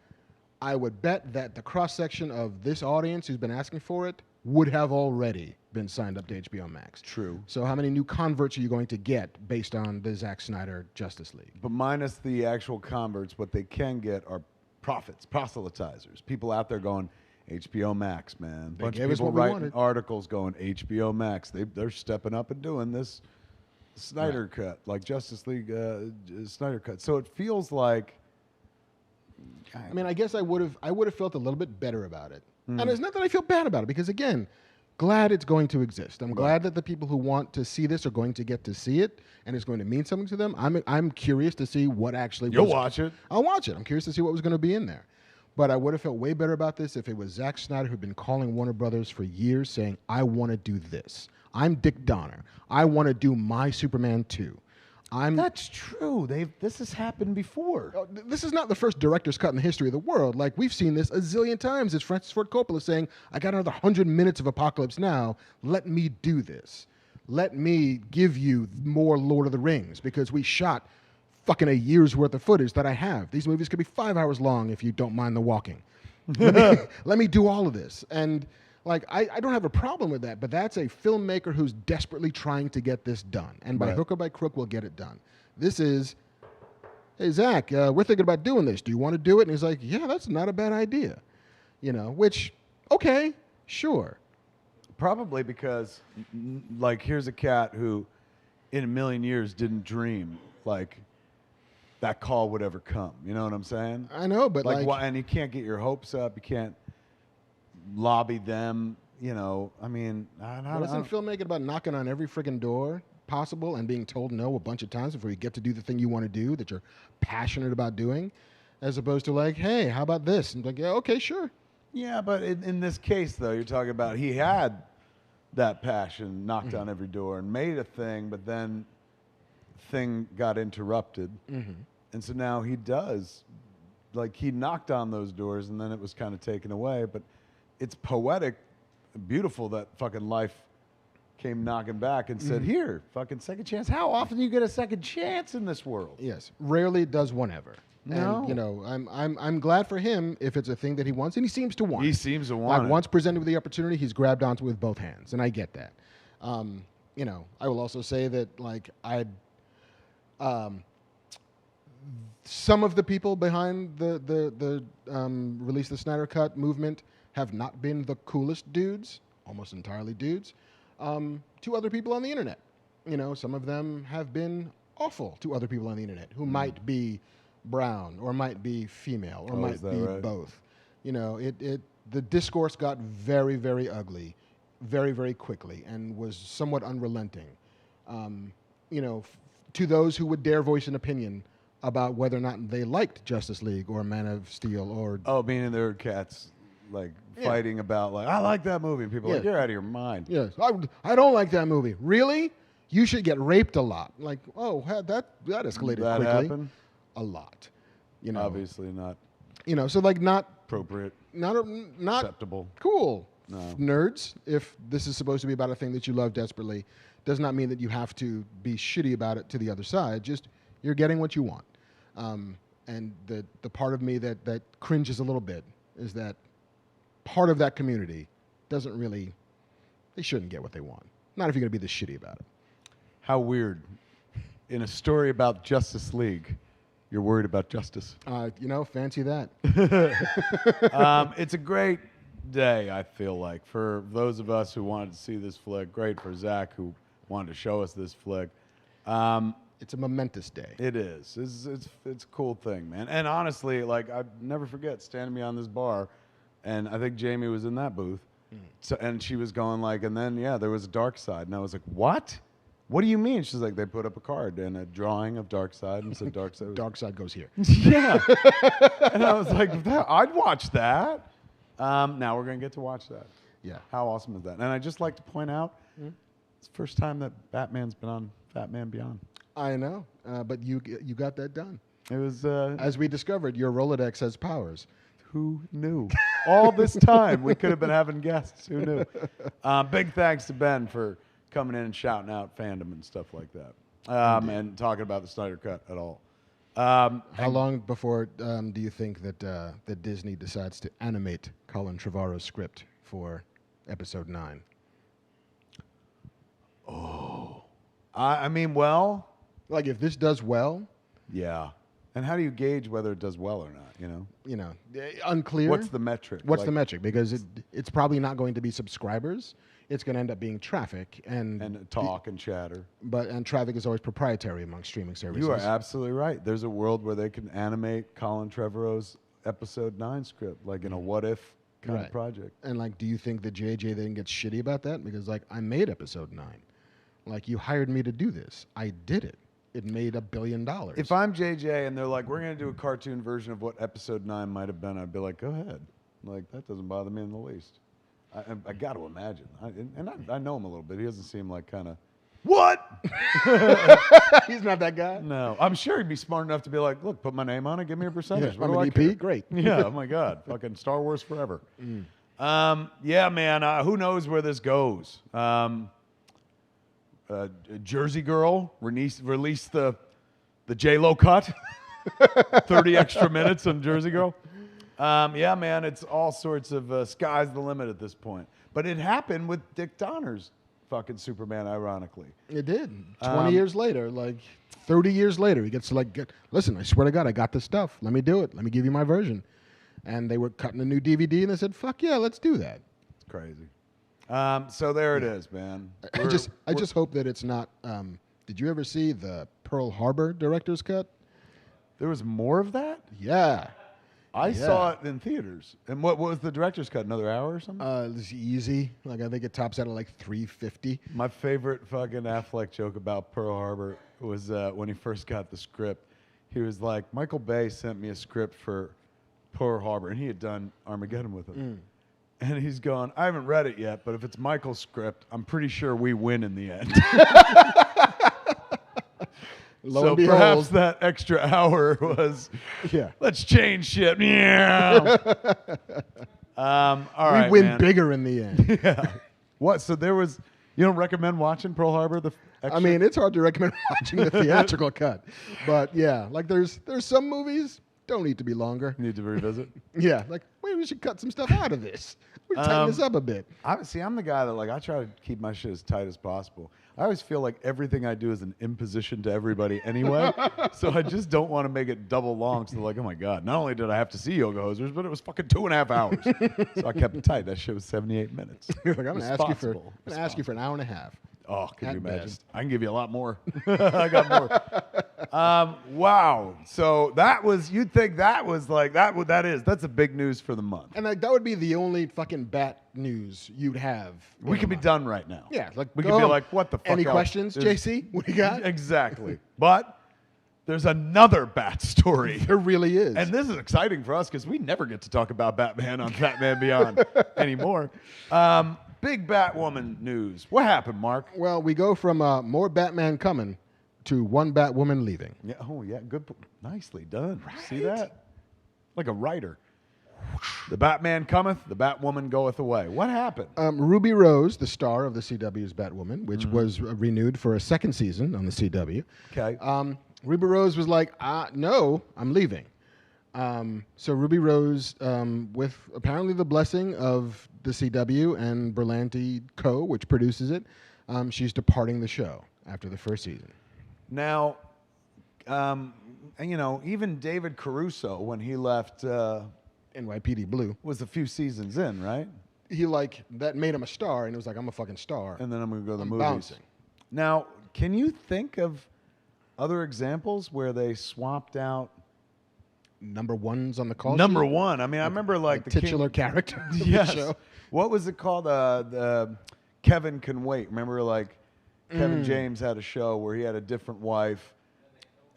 I would bet that the cross-section of this audience who's been asking for it would have already been signed up to HBO Max. True. So how many new converts are you going to get based on the Zack Snyder Justice League? But minus the actual converts, what they can get are profits, proselytizers. People out there going, HBO Max, man. Bunch of people writing articles going, HBO Max. They're stepping up and doing this Snyder cut, like Justice League Snyder cut. So it feels like... I mean, I guess I would have felt a little bit better about it. And it's not that I feel bad about it, because, again, glad it's going to exist. I'm glad that the people who want to see this are going to get to see it, and it's going to mean something to them. I'm curious to see what actually... You'll watch it. I'll watch it. I'm curious to see what was going to be in there. But I would have felt way better about this if it was Zack Snyder who'd been calling Warner Brothers for years saying, I want to do this. I'm Dick Donner. I want to do my Superman 2. That's true. This has happened before. This is not the first director's cut in the history of the world. Like, we've seen this a zillion times. It's Francis Ford Coppola saying, I got another 100 minutes of Apocalypse Now. Let me do this. Let me give you more Lord of the Rings, because we shot fucking a year's worth of footage that I have. These movies could be 5 hours long if you don't mind the walking. Let me do all of this. And like, I don't have a problem with that, but that's a filmmaker who's desperately trying to get this done. And by hook or by crook, we'll get it done. This is, hey, Zach, we're thinking about doing this. Do you want to do it? And he's like, yeah, that's not a bad idea. You know, which, okay, sure. Probably because, like, here's a cat who, in a million years, didn't dream, like, that call would ever come. You know what I'm saying? I know, but like why, and you can't get your hopes up. You can't lobby them. You know, I mean, isn't filmmaking about knocking on every friggin' door possible and being told no a bunch of times before you get to do the thing you want to do that you're passionate about doing, as opposed to like, hey, how about this? And like, yeah, okay, sure. Yeah, but in this case, though, you're talking about he had that passion, knocked on every door, and made a thing, but then thing got interrupted. And so now he does, like, he knocked on those doors, and then it was kind of taken away. But it's poetic, beautiful that fucking life came knocking back and said, here, fucking second chance. How often do you get a second chance in this world? Yes, rarely does one ever. No. And, you know, I'm glad for him if it's a thing that he wants, and he seems to want it. He seems to want like, it. once presented with the opportunity, he's grabbed onto it with both hands, and I get that. You know, I will also say that, like, some of the people behind the release the Snyder Cut movement have not been the coolest dudes, almost entirely dudes, to other people on the internet. You know, some of them have been awful to other people on the internet who might be brown or might be female or might be both. You know, the discourse got very, very ugly very, very quickly and was somewhat unrelenting. You know, to those who would dare voice an opinion about whether or not they liked Justice League or Man of Steel or... Oh, meaning there were cats, like, fighting about, like, I like that movie. And people are like, you're out of your mind. Yes, I don't like that movie. Really? You should get raped a lot. Like, oh, that escalated that quickly. Happened? A lot. You know, obviously not. You know, so like not appropriate, not acceptable. Cool. No. Nerds, if this is supposed to be about a thing that you love desperately, does not mean that you have to be shitty about it to the other side. Just you're getting what you want. And the part of me that cringes a little bit is that part of that community doesn't really, they shouldn't get what they want. Not if you're going to be this shitty about it. How weird. In a story about Justice League, you're worried about justice. You know, fancy that. It's a great day, I feel like, for those of us who wanted to see this flick. Great for Zach, who wanted to show us this flick. It's a momentous day. It is. It's a cool thing, man. And honestly, like, I never forget standing behind this bar, and I think Jamie was in that booth, so, and she was going like, and then, yeah, there was a Dark Side. And I was like, what? What do you mean? She's like, they put up a card and a drawing of Dark Side and said Dark Side. Dark Side goes here. Yeah. And I was like, I'd watch that. Now we're going to get to watch that. Yeah. How awesome is that? And I'd just like to point out, it's the first time that Batman's been on Fatman Beyond. I know, but you got that done. It was... As we discovered, your Rolodex has powers. Who knew? All this time, we could have been having guests. Who knew? Big thanks to Ben for coming in and shouting out fandom and stuff like that, and talking about the Snyder Cut at all. How long before do you think that Disney decides to animate Colin Trevorrow's script for Episode 9? Oh, I mean, well, like if this does well, yeah. And how do you gauge whether it does well or not? You know, unclear. What's the metric? What's the metric? Because it's probably not going to be subscribers. It's going to end up being traffic and talk and chatter. And traffic is always proprietary among streaming services. You are absolutely right. There's a world where they can animate Colin Trevorrow's Episode 9 script, like in a what if kind of project. And like, do you think that JJ then gets shitty about that? Because like, I made Episode 9. Like, you hired me to do this. I did it. It made $1 billion. If I'm JJ and they're like, we're going to do a cartoon version of what Episode 9 might have been, I'd be like, go ahead. Like, that doesn't bother me in the least. I got to imagine. I know him a little bit. He doesn't seem like kind of, what? He's not that guy? No. I'm sure he'd be smart enough to be like, look, put my name on it, give me a percentage. Yeah, I'm an EP? Great. Yeah, oh my God. Fucking Star Wars forever. Yeah, man, who knows where this goes? Jersey Girl released the The J-Lo cut. 30 extra minutes on Jersey Girl. Yeah, man, it's all sorts of sky's the limit at this point. But it happened with Dick Donner's fucking Superman, ironically. It did. 20 years later, like 30 years later, he gets to listen, I swear to God, I got this stuff. Let me do it. Let me give you my version. And they were cutting a new DVD, and they said, fuck yeah, let's do that. It's crazy. So there it is, man. I just hope that it's not... did you ever see the Pearl Harbor director's cut? There was more of that? Yeah. I saw it in theaters. And what was the director's cut? Another hour or something? It was easy. Like, I think it tops out at like 350. My favorite fucking Affleck joke about Pearl Harbor was when he first got the script. He was like, Michael Bay sent me a script for Pearl Harbor, and he had done Armageddon with him. And he's going, I haven't read it yet, but if it's Michael's script, I'm pretty sure we win in the end. So perhaps that extra hour was, let's change shit. Yeah. All right, we win man. bigger in the end. Yeah. What? So there was, you don't recommend watching Pearl Harbor? The extra? I mean, it's hard to recommend watching the theatrical cut. But yeah, like there's some movies don't need to be longer. You need to revisit? Yeah. Like, maybe we should cut some stuff out of this. We tighten this up a bit. I'm the guy that, like, I try to keep my shit as tight as possible. I always feel like everything I do is an imposition to everybody anyway. So I just don't want to make it double long. So they're like, oh my God, not only did I have to see Yoga Hosers, but it was fucking 2.5 hours. So I kept it tight. That shit was 78 minutes. You're like, I'm going to ask you for an hour and a half. Oh, can you imagine? Best. I can give you a lot more. I got more. Wow. So that was, you'd think that was like, that's a big news for the month. And like, that would be the only fucking bat news you'd have. We could be done right now. Yeah. Like, we could be like, what the fuck Any else questions, JC? What do you got? Exactly. But there's another bat story. There really is. And this is exciting for us because we never get to talk about Batman on Fatman Beyond anymore. Big Batwoman news. What happened, Mark? Well, we go from more Batman coming to one Batwoman leaving. Yeah. Oh, yeah. Good. Nicely done. Right? See that? Like a writer. The Batman cometh, the Batwoman goeth away. What happened? Ruby Rose, the star of the CW's Batwoman, which was renewed for a second season on the CW. Okay. Ruby Rose was like, no, I'm leaving. So Ruby Rose, with apparently the blessing of the CW and Berlanti Co., which produces it, she's departing the show after the first season. Now, even David Caruso, when he left NYPD Blue, was a few seasons in, right? That made him a star, and it was like, I'm a fucking star. And then I'm going to go to the movies. Bouncing. Now, can you think of other examples where they swapped out number ones on the call number sheet? one? I mean, I remember like the titular character of yes. the show. What was it called? The Kevin Can Wait. Remember, like Kevin James had a show where he had a different wife.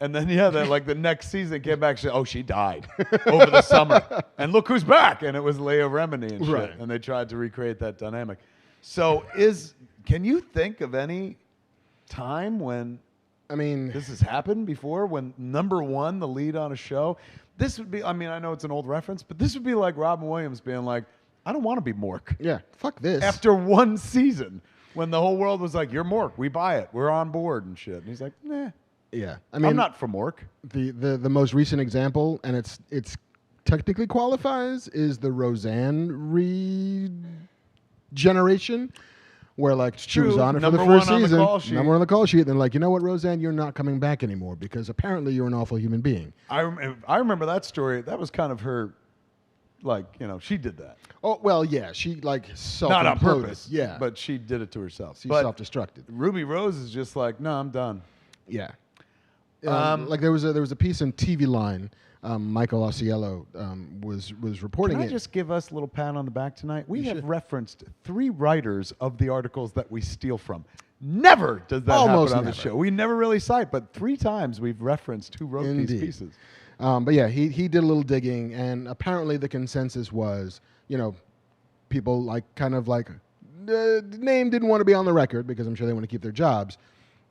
And then, the next season came back. She died over the summer. And look who's back. And it was Leah Remini and shit. Right. And they tried to recreate that dynamic. So can you think of any time when this has happened before? When number one, the lead on a show? This would be, I know it's an old reference, but this would be like Robin Williams being like, I don't want to be Mork. Yeah, fuck this. After one season, when the whole world was like, you're Mork, we buy it, we're on board and shit. And he's like, nah. Yeah, I'm not for Mork. The most recent example, and it's technically qualifies, is the Roseanne regeneration, where she was on it for the first season, number one on the call sheet. And then you know what, Roseanne, you're not coming back anymore because apparently you're an awful human being. I remember that story. That was kind of her, she did that. Oh well, yeah, she self-imploded. Not on purpose, yeah, but she did it to herself. She self-destructed. Ruby Rose is just like, no, I'm done. Yeah. There was a piece in TV Line. Michael Ausiello was reporting it. Can I just give us a little pat on the back tonight? We have referenced 3 writers of the articles that we steal from. Never does that happen on the show. We never really cite, but 3 times we've referenced who wrote these pieces. But yeah, he did a little digging, and apparently the consensus was, people the name didn't want to be on the record because I'm sure they want to keep their jobs.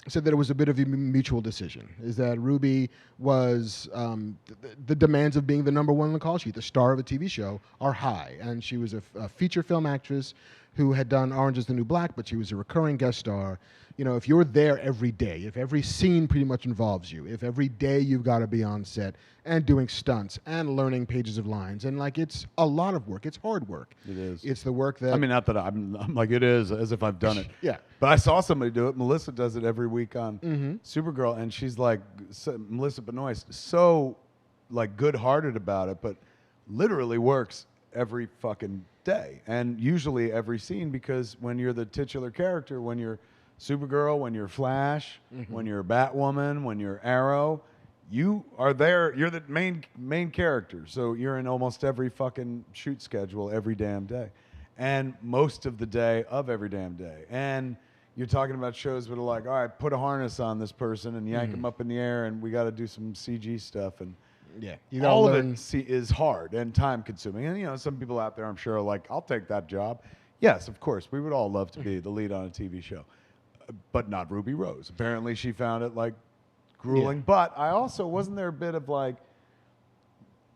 Said that it was a bit of a mutual decision. Is that Ruby was the demands of being the number one on the call sheet, the star of a TV show, are high, and she was a feature film actress who had done Orange is the New Black, but she was a recurring guest star. You know, if you're there every day, if every scene pretty much involves you, if every day you've got to be on set and doing stunts and learning pages of lines, and like it's a lot of work. It's hard work. It is. It's the work that I mean, not that I'm like it is, as if I've done it. Yeah. But I saw somebody do it. Melissa does it every week on Supergirl, and she's like, Melissa Benoist, so like good-hearted about it, but literally works every fucking day, and usually every scene, because when you're the titular character, when you're Supergirl, when you're Flash, when you're Batwoman, when you're Arrow, you are there. You're the main character, so you're in almost every fucking shoot schedule every damn day, and most of the day of every damn day. And you're talking about shows that are like, all right, put a harness on this person and yank them up in the air, and we got to do some CG stuff, and yeah, you gotta all learn. of it is hard and time consuming. And, you know, some people out there, I'm sure, are like, I'll take that job. Yes, of course. We would all love to be the lead on a TV show, but not Ruby Rose. Apparently she found it like grueling. Yeah. But I also, wasn't there a bit of like,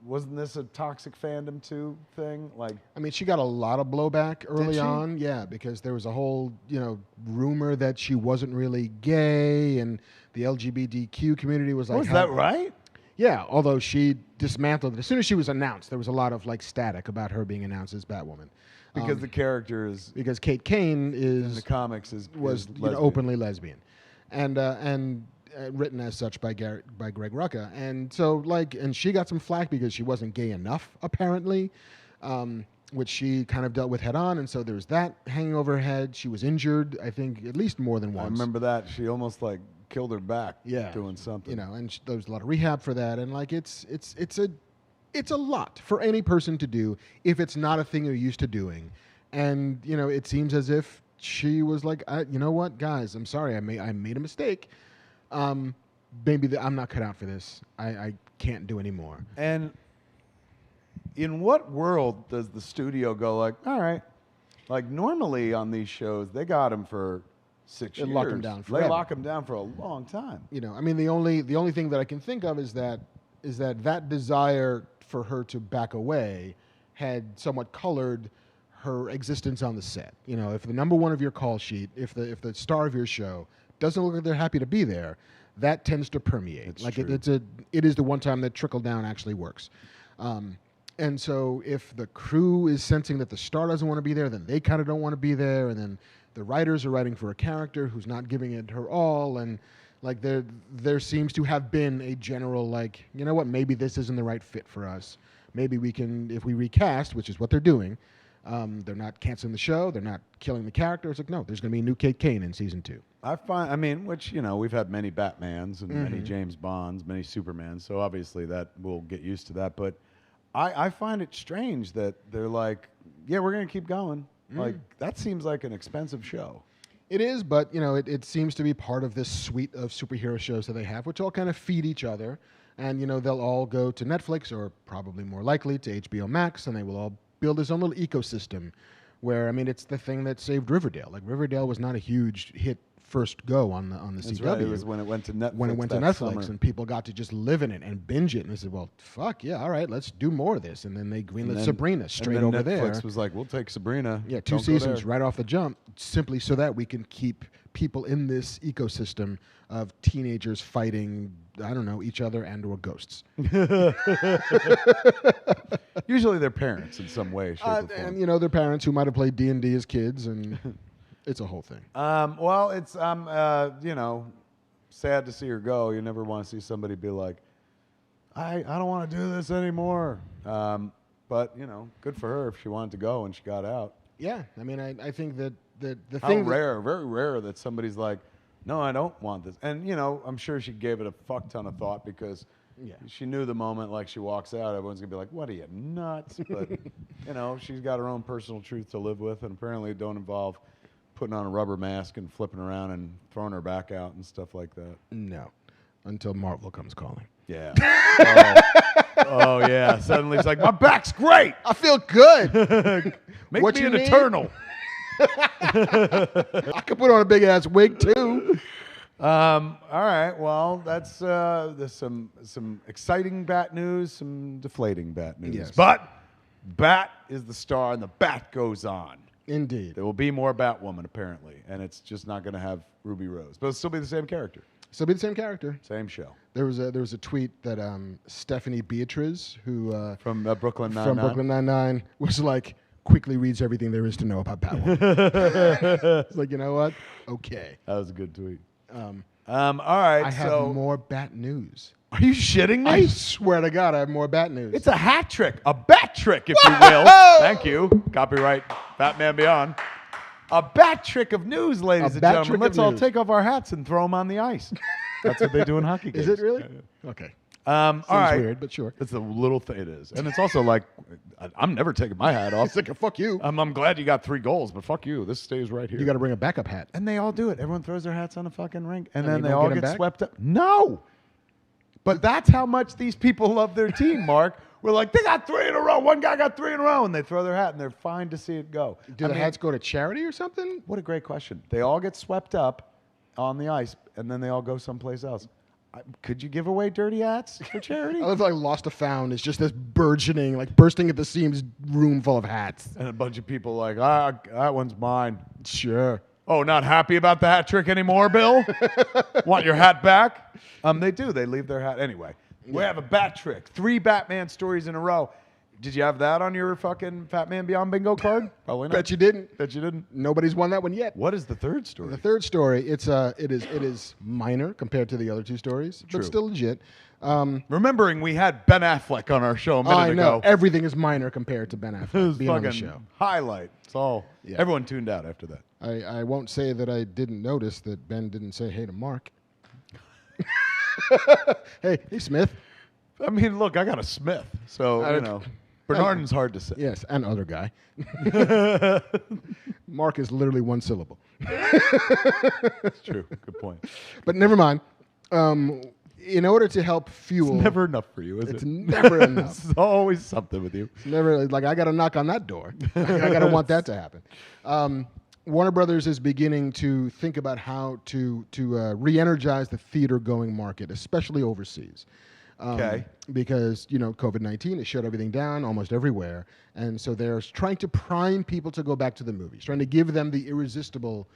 wasn't this a toxic fandom too thing? Like, I mean, she got a lot of blowback early she? on, yeah, because there was a whole, you know, rumor that she wasn't really gay, and the LGBTQ community was like, was that right? Yeah, although she dismantled it. As soon as she was announced, there was a lot of like static about her being announced as Batwoman. Because the character is, Because Kate Kane in the comics, was is you know, openly lesbian, and written as such by Greg Rucka, and so like, and she got some flack because she wasn't gay enough apparently, which she kind of dealt with head on, and so there was that hanging over her head. She was injured, I think, at least more than once. I remember that. She almost like killed her back doing something. You know, and there was a lot of rehab for that, and like it's a lot for any person to do if it's not a thing you're used to doing. And, you know, it seems as if she was like, you know what, guys, I'm sorry, I made a mistake. Maybe I'm not cut out for this. I can't do anymore. And in what world does the studio go like, all right, like normally on these shows, they got him for 6 years. They lock him down They forever. lock him down for a long time. You know, I mean, the only thing that I can think of is that desire for her to back away had somewhat colored her existence on the set. You know, if the number one of your call sheet, if the star of your show doesn't look like they're happy to be there, that tends to permeate. It's like true. it is the one time that trickle down actually works. And so if the crew is sensing that the star doesn't want to be there, then they kind of don't want to be there, and then the writers are writing for a character who's not giving it her all, and like there seems to have been a general like, you know what, maybe this isn't the right fit for us. Maybe we can, if we recast, which is what they're doing, they're not canceling the show, they're not killing the character. It's like, no, there's going to be a new Kate Kane in season 2. I mean, which, you know, we've had many Batmans and many James Bonds, many Supermans, so obviously that we'll get used to that. But I find it strange that they're like, yeah, we're going to keep going. Like, that seems like an expensive show. It is, but, you know, it seems to be part of this suite of superhero shows that they have, which all kind of feed each other. And, you know, they'll all go to Netflix, or probably more likely to HBO Max, and they will all build this own little ecosystem where, I mean, it's the thing that saved Riverdale. Like, Riverdale was not a huge hit first go on the That's CW. right. It was when it went to Netflix. When it went to that Netflix, summer. and people got to just live in it and binge it. And they said, well, fuck, yeah, all right, let's do more of this. And then they greenlit Sabrina straight and then over there. Netflix was like, we'll take Sabrina. Yeah, 2 Don't go seasons there. right off the jump, simply so that we can keep people in this ecosystem of teenagers fighting, I don't know, each other and or ghosts. Usually their parents in some way, shape, or form. And, you know, their parents who might have played D&D as kids, and it's a whole thing. Well, it's, you know, sad to see her go. You never want to see somebody be like, I don't want to do this anymore. But, you know, good for her if she wanted to go and she got out. Yeah, I mean, I think that the How thing... rare, very rare that somebody's like, no, I don't want this. And, you know, I'm sure she gave it a fuck ton of thought because she knew the moment, like, she walks out, everyone's going to be like, what are you, nuts? But, you know, she's got her own personal truth to live with, and apparently it don't involve putting on a rubber mask and flipping around and throwing her back out and stuff like that. No, until Marvel comes calling. Yeah. Oh, yeah. Suddenly it's like, my back's great. I feel good. Make What me you an need? Eternal. I could put on a big ass wig too. All right. Well, that's there's some exciting Bat news, some deflating Bat news. Yes. But Bat is the star, and the Bat goes on. Indeed. There will be more Batwoman, apparently, and it's just not going to have Ruby Rose. But it'll still be the same character. Still be the same character. Same show. There was a tweet that Stephanie Beatriz, who From Brooklyn Nine-Nine. from Brooklyn Nine-Nine, was like, quickly reads everything there is to know about Batwoman. It's like, you know what? Okay. That was a good tweet. All right, I have more Bat news. Are you shitting me? I swear to God, I have more Bat news. It's a hat trick, a bat trick, if you will. Thank you. Copyright FatMan Beyond. A bat trick of news, ladies and bat gentlemen. trick Let's of all news. take off our hats and throw them on the ice. That's what they do in hockey games. Is it really? Yeah. Okay. All right. weird, but sure. It's a little thing. It is. And it's also like, I'm never taking my hat off. It's like, fuck you. I'm glad you got 3 goals, but fuck you. This stays right here. You got to bring a backup hat. And they all do it. Everyone throws their hats on the fucking rink, and And then they they don't all get 'em get back? swept up. No. But that's how much these people love their team, Mark. We're like, they got 3 in a row. One guy got 3 in a row, and they throw their hat, and they're fine to see it go. Do the hats go to charity or something? What a great question. They all get swept up on the ice, and then they all go someplace else. Could you give away dirty hats for charity? I love like Lost to Found. It's just this burgeoning, like bursting at the seams room full of hats. And a bunch of people like, that one's mine. Sure. Oh, not happy about the hat trick anymore, Bill? Want your hat back? They do. They leave their hat. Anyway, we have a bat trick. 3 Batman stories in a row. Did you have that on your fucking Fatman Beyond bingo card? Probably not. Bet you didn't. Bet you didn't. Nobody's won that one yet. What is the third story? The third story, it is minor compared to the other 2 stories, True. but still legit. Remembering we had Ben Affleck on our show a minute I know ago. everything is minor compared to Ben It was Affleck being on the fucking show. highlight. It's all. Yeah. Everyone tuned out after that. I won't say that I didn't notice that Ben didn't say hey to Mark. hey Smith. I mean, look, I got a Smith, so Bernardin's hard to say. Yes, and other guy. Mark is literally 1 syllable. That's true. Good point. But never mind. In order to help fuel, It's never enough for you, is it's it? never enough. It's always something with you. It's never like I got to knock on that door. I got to want that to happen. Warner Brothers is beginning to think about how to re-energize the theater-going market, especially overseas. Okay. Because, COVID-19 has shut everything down almost everywhere. And so they're trying to prime people to go back to the movies, trying to give them the irresistible,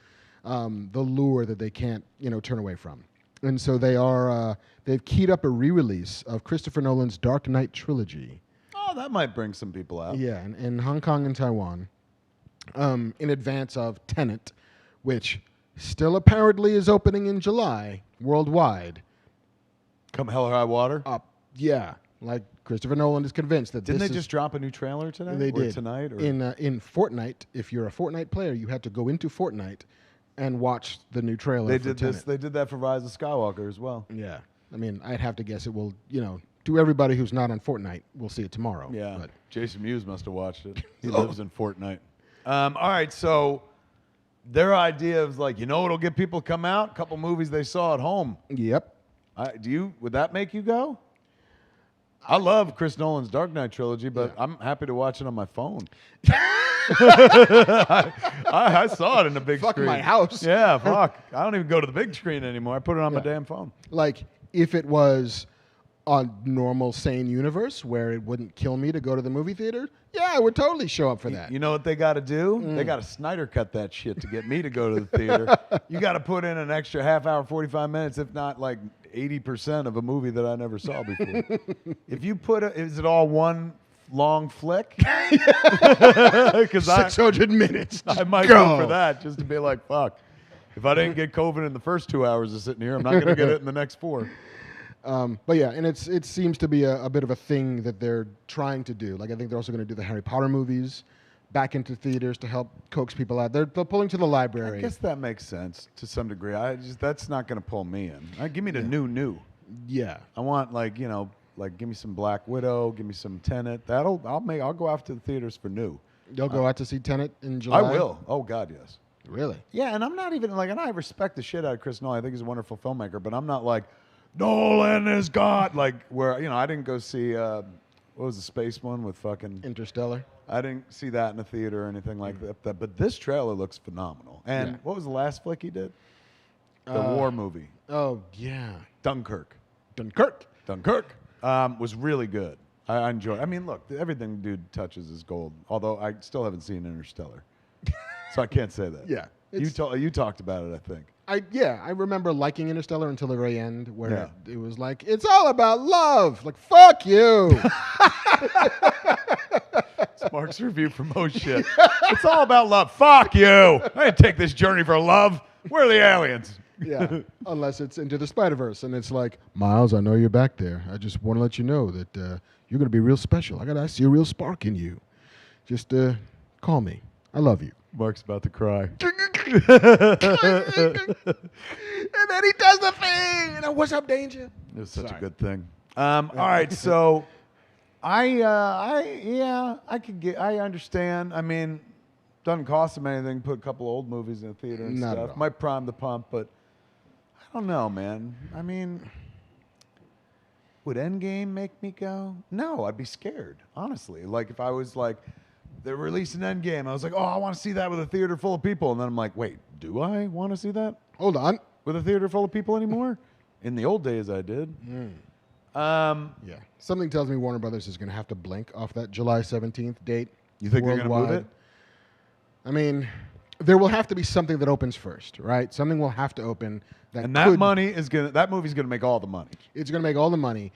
the lure that they can't, turn away from. And so they've keyed up a re-release of Christopher Nolan's Dark Knight trilogy. Oh, that might bring some people out. Yeah, in Hong Kong and Taiwan, in advance of Tenet, which still apparently is opening in July worldwide. Come hell or high water. Yeah, like Christopher Nolan is convinced that Didn't this they just drop a new trailer today? They or did tonight. Or? In Fortnite. If you're a Fortnite player, you had to go into Fortnite and watch the new trailer. They for did Tenet. this. They did that for Rise of Skywalker as well. Yeah, I mean, I'd have to guess it will. To everybody who's not on Fortnite, we'll see it tomorrow. Yeah. But Jason Mewes must have watched it. He lives in Fortnite. All right, so their idea is like, what'll get people to come out? A couple movies they saw at home. yep. Would that make you go? I love Chris Nolan's Dark Knight trilogy, but I'm happy to watch it on my phone. I saw it in the big Fuck screen. my house. Yeah, fuck. I don't even go to the big screen anymore. I put it on my damn phone. Like, if it was a normal, sane universe where it wouldn't kill me to go to the movie theater, yeah, I would totally show up for that. You know what they got to do? They got to Snyder cut that shit to get me to go to the theater. You got to put in an extra half hour, 45 minutes, if not like 80% of a movie that I never saw before. If you is it all one long flick? Because 600 minutes. I might go for that just to be like, fuck. If I didn't get COVID in the first 2 hours of sitting here, I'm not going to get it in the next 4. But yeah, and it seems to be a bit of a thing that they're trying to do. Like, I think they're also going to do the Harry Potter movies back into theaters to help coax people out. They're pulling to the library. I guess that makes sense to some degree. That's not going to pull me in. Give me the new. Yeah. I want give me some Black Widow, give me some Tenet. I'll go out to the theaters for new. You'll go out to see Tenet in July? I will. Oh God, yes. Really? Yeah, and I'm not even and I respect the shit out of Chris Nolan. I think he's a wonderful filmmaker, but I'm not like Nolan is God. Like where I didn't go see what was the space one with fucking Interstellar? I didn't see that in a theater or anything like that. But this trailer looks phenomenal. And what was the last flick he did? The war movie. Oh, yeah. Dunkirk. Dunkirk. Was really good. I enjoy it. I mean, look, everything dude touches is gold. Although I still haven't seen Interstellar. so I can't say that. Yeah. You talked about it, I think. I remember liking Interstellar until the very end, where Yeah. it was like, it's all about love. Like, fuck you. It's Mark's review for most shit. It's all about love. Fuck you. I didn't take this journey for love. Where are the aliens? Yeah, unless it's Into the Spider-Verse, and it's like, Miles, I know you're back there. I just want to let you know that you're going to be real special. I see a real spark in you. Just call me. I love you. Mark's about to cry. And then he does the thing. You know, what's up, Danger? It was such a Sorry. good thing. All right, so I understand. I mean, doesn't cost him anything. Put a couple old movies in the theater and Not at stuff. all. Might prime the pump, but I don't know, man. I mean, would Endgame make me go? No, I'd be scared, honestly. Like if I was like, they're releasing Endgame, I was like, oh, I want to see that with a theater full of people, and then I'm like, wait, do I want to see that Hold on. with a theater full of people anymore? In the old days, I did. Yeah. Something tells me Warner Brothers is going to have to blink off that July 17th date. You think they're going to move worldwide. it? I mean, there will have to be something that opens first, right? Something will have to open And that that movie's gonna make all the money It's going to make all the money,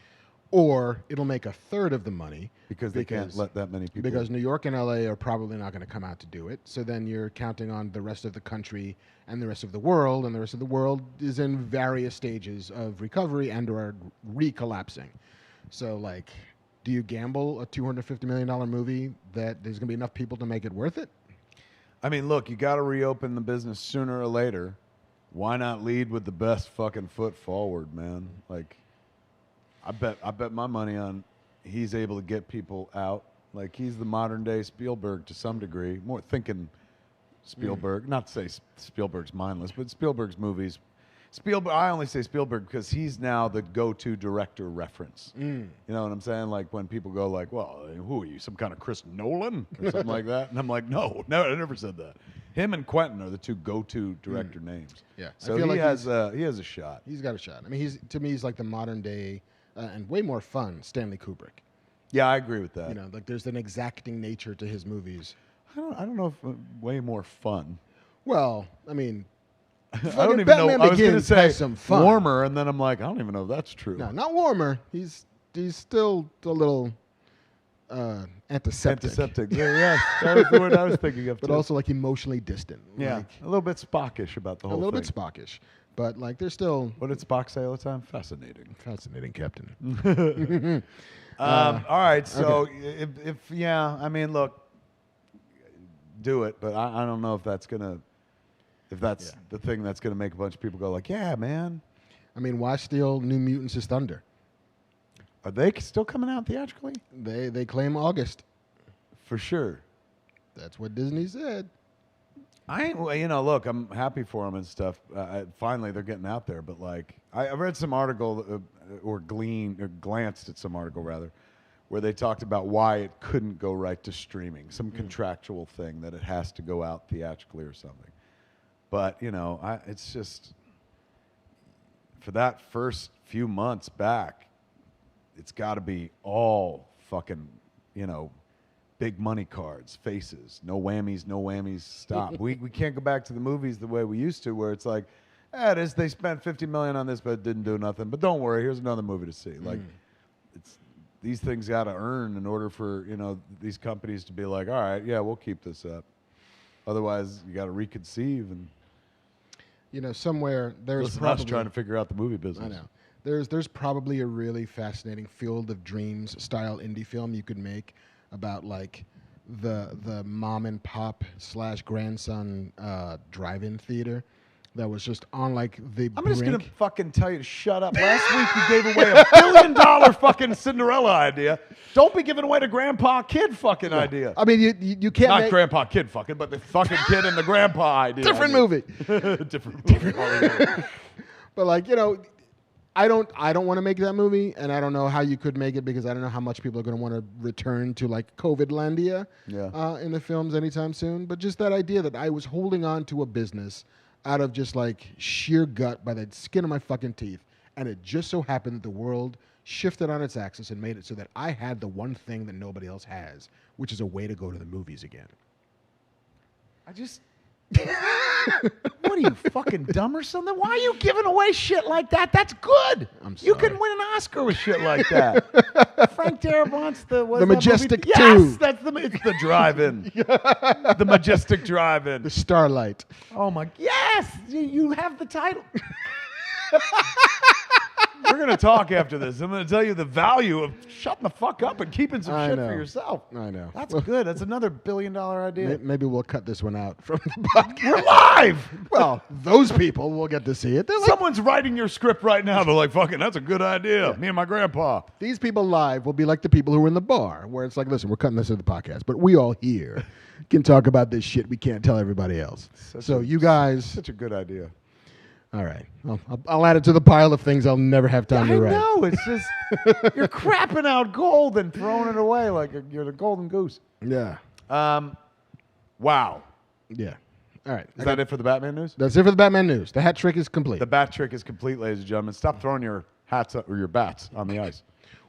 or it'll make a third of the money because they can't let that many people. because New York and LA are probably not going to come out to do it. So then you're counting on the rest of the country and the rest of the world, and the rest of the world is in various stages of recovery and or recollapsing. So like, do you gamble a $250 million movie that there's going to be enough people to make it worth it? I mean, look, you got to reopen the business sooner or later. Why not lead with the best fucking foot forward, man? Like, I bet my money on he's able to get people out. Like, he's the modern day Spielberg to some degree. More thinking Spielberg. Not to say Spielberg's mindless, but Spielberg's movies. I only say Spielberg because he's now the go-to director reference. You know what I'm saying? Like when people go like, well, who are you, some kind of Chris Nolan or something like that? And I'm like, no, I never said that. Him and Quentin are the two go-to director names. Yeah. I So feel he like has a shot. He's got a shot. I mean, to me, he's like the modern day and way more fun Stanley Kubrick. Yeah, I agree with that. You know, like there's an exacting nature to his movies. I don't know if way more fun. Well, I mean, I don't fucking even know. Batman I was going to Begins say has some fun. warmer, and then I'm like, I don't even know if that's true. No, not warmer. He's still a little antiseptic. Antiseptic. Yeah, that was the word I was thinking of. But too. also like emotionally distant. yeah, Like, a little bit Spockish about the a whole little thing. bit Spockish. But like they're still What did Spock say all the time? Fascinating. fascinating, Captain. All right, so if I mean, look, do it, but I don't know if that's the thing that's gonna make a bunch of people go like, yeah, man. I mean, why steal New Mutants is Thunder? Are they still coming out theatrically? They claim August. For sure. That's what Disney said. Look, I'm happy for them and stuff. Finally, they're getting out there. But like, I read some article or glanced at some article rather, where they talked about why it couldn't go right to streaming, some contractual thing that it has to go out theatrically or something. But it's just for that first few months back, it's got to be all fucking big money cards, faces, no whammies, stop. we can't go back to the movies the way we used to, where it's like, they spent $50 million on this, but it didn't do nothing. But don't worry, here's another movie to see. Like, these things got to earn in order for these companies to be like, all right, yeah, we'll keep this up. Otherwise, you got to reconceive and somewhere there's listen to probably us trying to figure out the movie business. I know. There's probably a really fascinating Field of Dreams style indie film you could make about like the mom and pop / grandson drive-in theater that was just on like the I'm brink. just gonna fucking tell you to shut up. Last week you gave away $1 billion fucking Cinderella idea. Don't be giving away the grandpa kid fucking idea. I mean, you can't Not make grandpa kid fucking, but the fucking kid and the grandpa idea. different movie. Different movie. But like I don't want to make that movie, and I don't know how you could make it because I don't know how much people are going to want to return to like COVID-landia in the films anytime soon. But just that idea that I was holding on to a business out of just like sheer gut by the skin of my fucking teeth, and it just so happened that the world shifted on its axis and made it so that I had the one thing that nobody else has, which is a way to go to the movies again. What are you, fucking dumb or something? Why are you giving away shit like that? That's good. I'm You sorry. can win an Oscar with shit like that. Frank Darabont's the Majestic 2. Yes, it's the drive-in. The Majestic drive-in. The Starlight. Oh my! Yes, you have the title. We're gonna talk after this. I'm gonna tell you the value of shutting the fuck up and keeping some shit for yourself. I know. That's good. That's another $1 billion idea. Maybe we'll cut this one out from the podcast. We're live. Well, those people will get to see it. They're like, Someone's writing your script right now. They're like, "Fucking, that's a good idea." Me and my grandpa. these people live will be like the people who were in the bar, where it's like, listen, we're cutting this into the podcast, but we all here can talk about this shit we can't tell everybody else. You guys, Such a good idea. all right, I'll add it to the pile of things I'll never have time I to write. know. It's just you're crapping out gold and throwing it away like you're the golden goose. Yeah, Wow. yeah. All right, Is that it for the Batman news? that's it for the Batman news. The hat trick is complete. The bat trick is complete, ladies and gentlemen. Stop throwing your hats up, or your bats on the ice.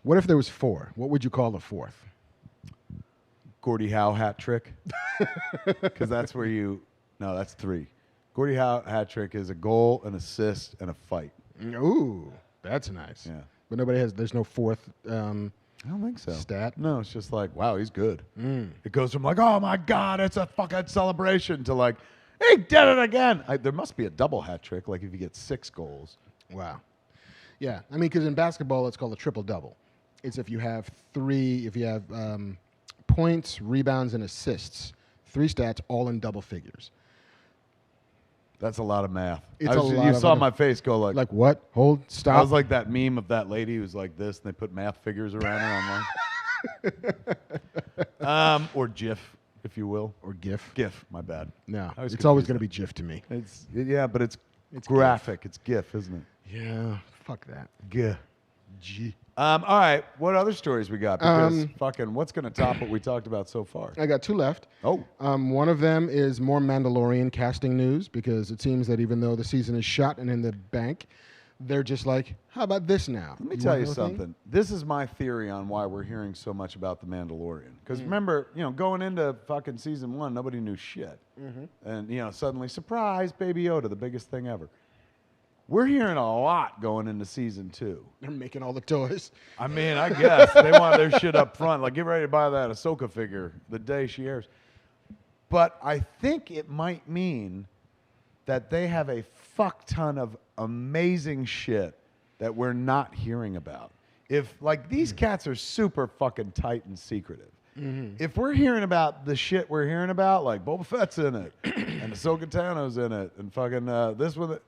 What if there was 4? What would you call the 4th? Gordie Howe hat trick. Because that's where no, that's 3. Gordie Howe hat trick is a goal, an assist, and a fight. Ooh, that's nice. Yeah. But there's no 4th I don't think so. stat. No, it's just like, wow, he's good. It goes from like, oh my God, it's a fucking celebration to like, he did it again. There must be a double hat trick, like if you get 6 goals. Wow. Yeah, I mean, because in basketball, it's called a triple-double. It's if you have points, rebounds, and assists, 3 stats, all in double figures. That's a lot of math. It's You saw my face go like, Like what? Hold, stop. I was like that meme of that lady who's like this, and they put math figures around her online. Or GIF, if you will. Or GIF. GIF, my bad. No, I was it's always confused going to be GIF to me. Yeah, but it's It's graphic. It's GIF, isn't it? Yeah, fuck that. GIF. G. All right, what other stories we got? Because fucking, what's going to top what we talked about so far? I got 2 left. Oh. One of them is more Mandalorian casting news, because it seems that even though the season is shot and in the bank, they're just like, how about this now? Let me tell you something. This is my theory on why we're hearing so much about The Mandalorian. Because remember, going into fucking season 1, nobody knew shit. And, suddenly, surprise, Baby Yoda, the biggest thing ever. We're hearing a lot going into season 2. They're making all the toys. I mean, I guess they want their shit up front. Like, get ready to buy that Ahsoka figure the day she airs. But I think it might mean that they have a fuck ton of amazing shit that we're not hearing about. If, like, these cats are super fucking tight and secretive. If we're hearing about the shit we're hearing about, like Boba Fett's in it, and Ahsoka Tano's in it, and fucking this one,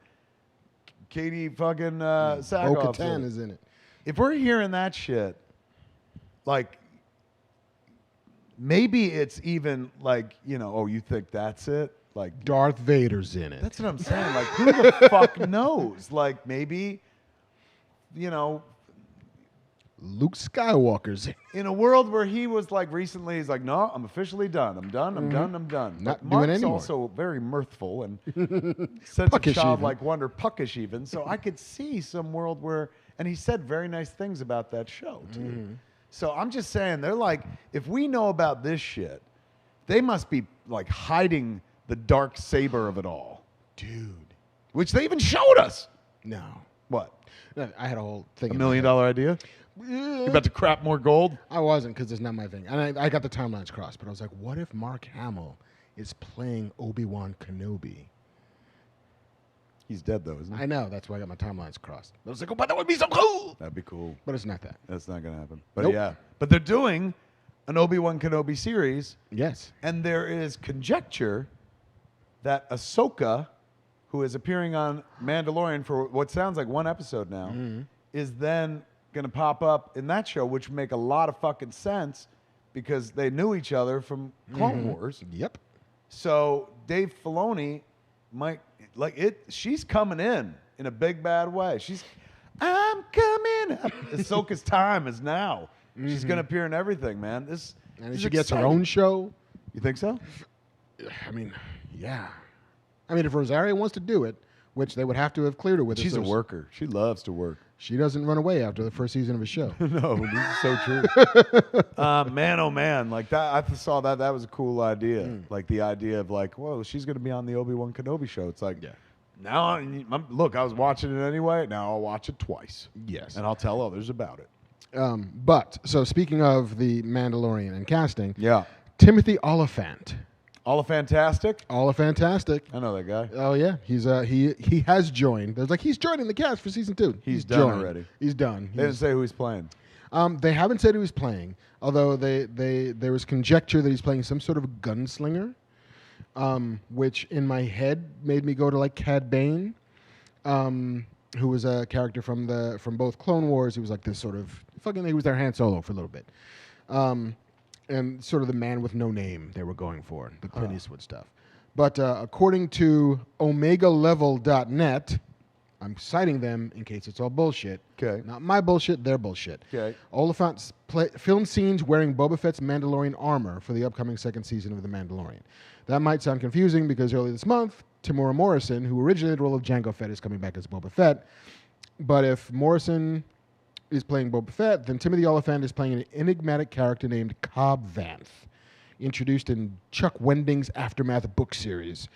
Katie fucking Sackhoff's Bo-Katan is in it. If we're hearing that shit, like, maybe it's even like, oh, you think that's it? Like, Darth Vader's in it. that's what I'm saying. Like, who the fuck knows? Like, maybe, Luke Skywalker's in it. in a world where he was like recently, he's like, no, I'm officially done. I'm done. I'm done. I'm done. Not But doing Mark's anymore. also very mirthful and sense of Puckish childlike wonder, puckish even. So I could see some world where, and he said very nice things about that show too. So I'm just saying, they're like, if we know about this shit, they must be like hiding the dark saber of it all, Dude. which they even showed us. No. What? No, I had a whole thing. $1 in my million head. idea? You about to crap more gold? I wasn't, because it's not my thing. And I got the timelines crossed, but I was like, what if Mark Hamill is playing Obi-Wan Kenobi? He's dead though, isn't he? I know, that's why I got my timelines crossed. I was like, oh, but that would be so cool! That'd be cool. But it's not that. That's not going to happen. But Nope. yeah. But they're doing an Obi-Wan Kenobi series, Yes. and there is conjecture that Ahsoka, who is appearing on Mandalorian for what sounds like 1 episode now, is then going to pop up in that show, which would make a lot of fucking sense because they knew each other from Clone Wars. Yep. So Dave Filoni might like it. She's coming in a big bad way. I'm coming up. Ahsoka's time is now. She's going to appear in everything, man. This And is she gets her exciting. own show. You think so? I mean, yeah. I mean, if Rosario wants to do it, which they would have to have cleared her with. She's a worker. She loves to work. She doesn't run away after the first season of a show. No, this is so true. Man, oh man, like that. I saw that. That was a cool idea. Like the idea of like, whoa, she's going to be on the Obi-Wan Kenobi show. It's like, now, look, I was watching it anyway. Now I'll watch it twice. Yes. And I'll tell others about it. But so speaking of the Mandalorian and casting, Yeah. Timothy Oliphant. Olifantastic? Olifantastic. I know that guy. Oh yeah, he's he has joined. There's like he's joining the cast for season 2. He's done joined. already. He's done. They didn't say who he's playing. They haven't said who he's playing, although there was conjecture that he's playing some sort of gunslinger, which in my head made me go to like Cad Bane, who was a character from both Clone Wars. He was like this sort of he was their Han Solo for a little bit. And sort of the man with no name they were going for, the Clint Eastwood stuff. But according to OmegaLevel.net, I'm citing them in case it's all bullshit. Okay. Not my bullshit, their bullshit. Okay. Oliphant filmed scenes wearing Boba Fett's Mandalorian armor for the upcoming second season of The Mandalorian. That might sound confusing because earlier this month, Tamora Morrison, who originated the role of Jango Fett, is coming back as Boba Fett. But if Morrison is playing Boba Fett, then Timothy Oliphant is playing an enigmatic character named Cobb Vanth, introduced in Chuck Wending's Aftermath book series.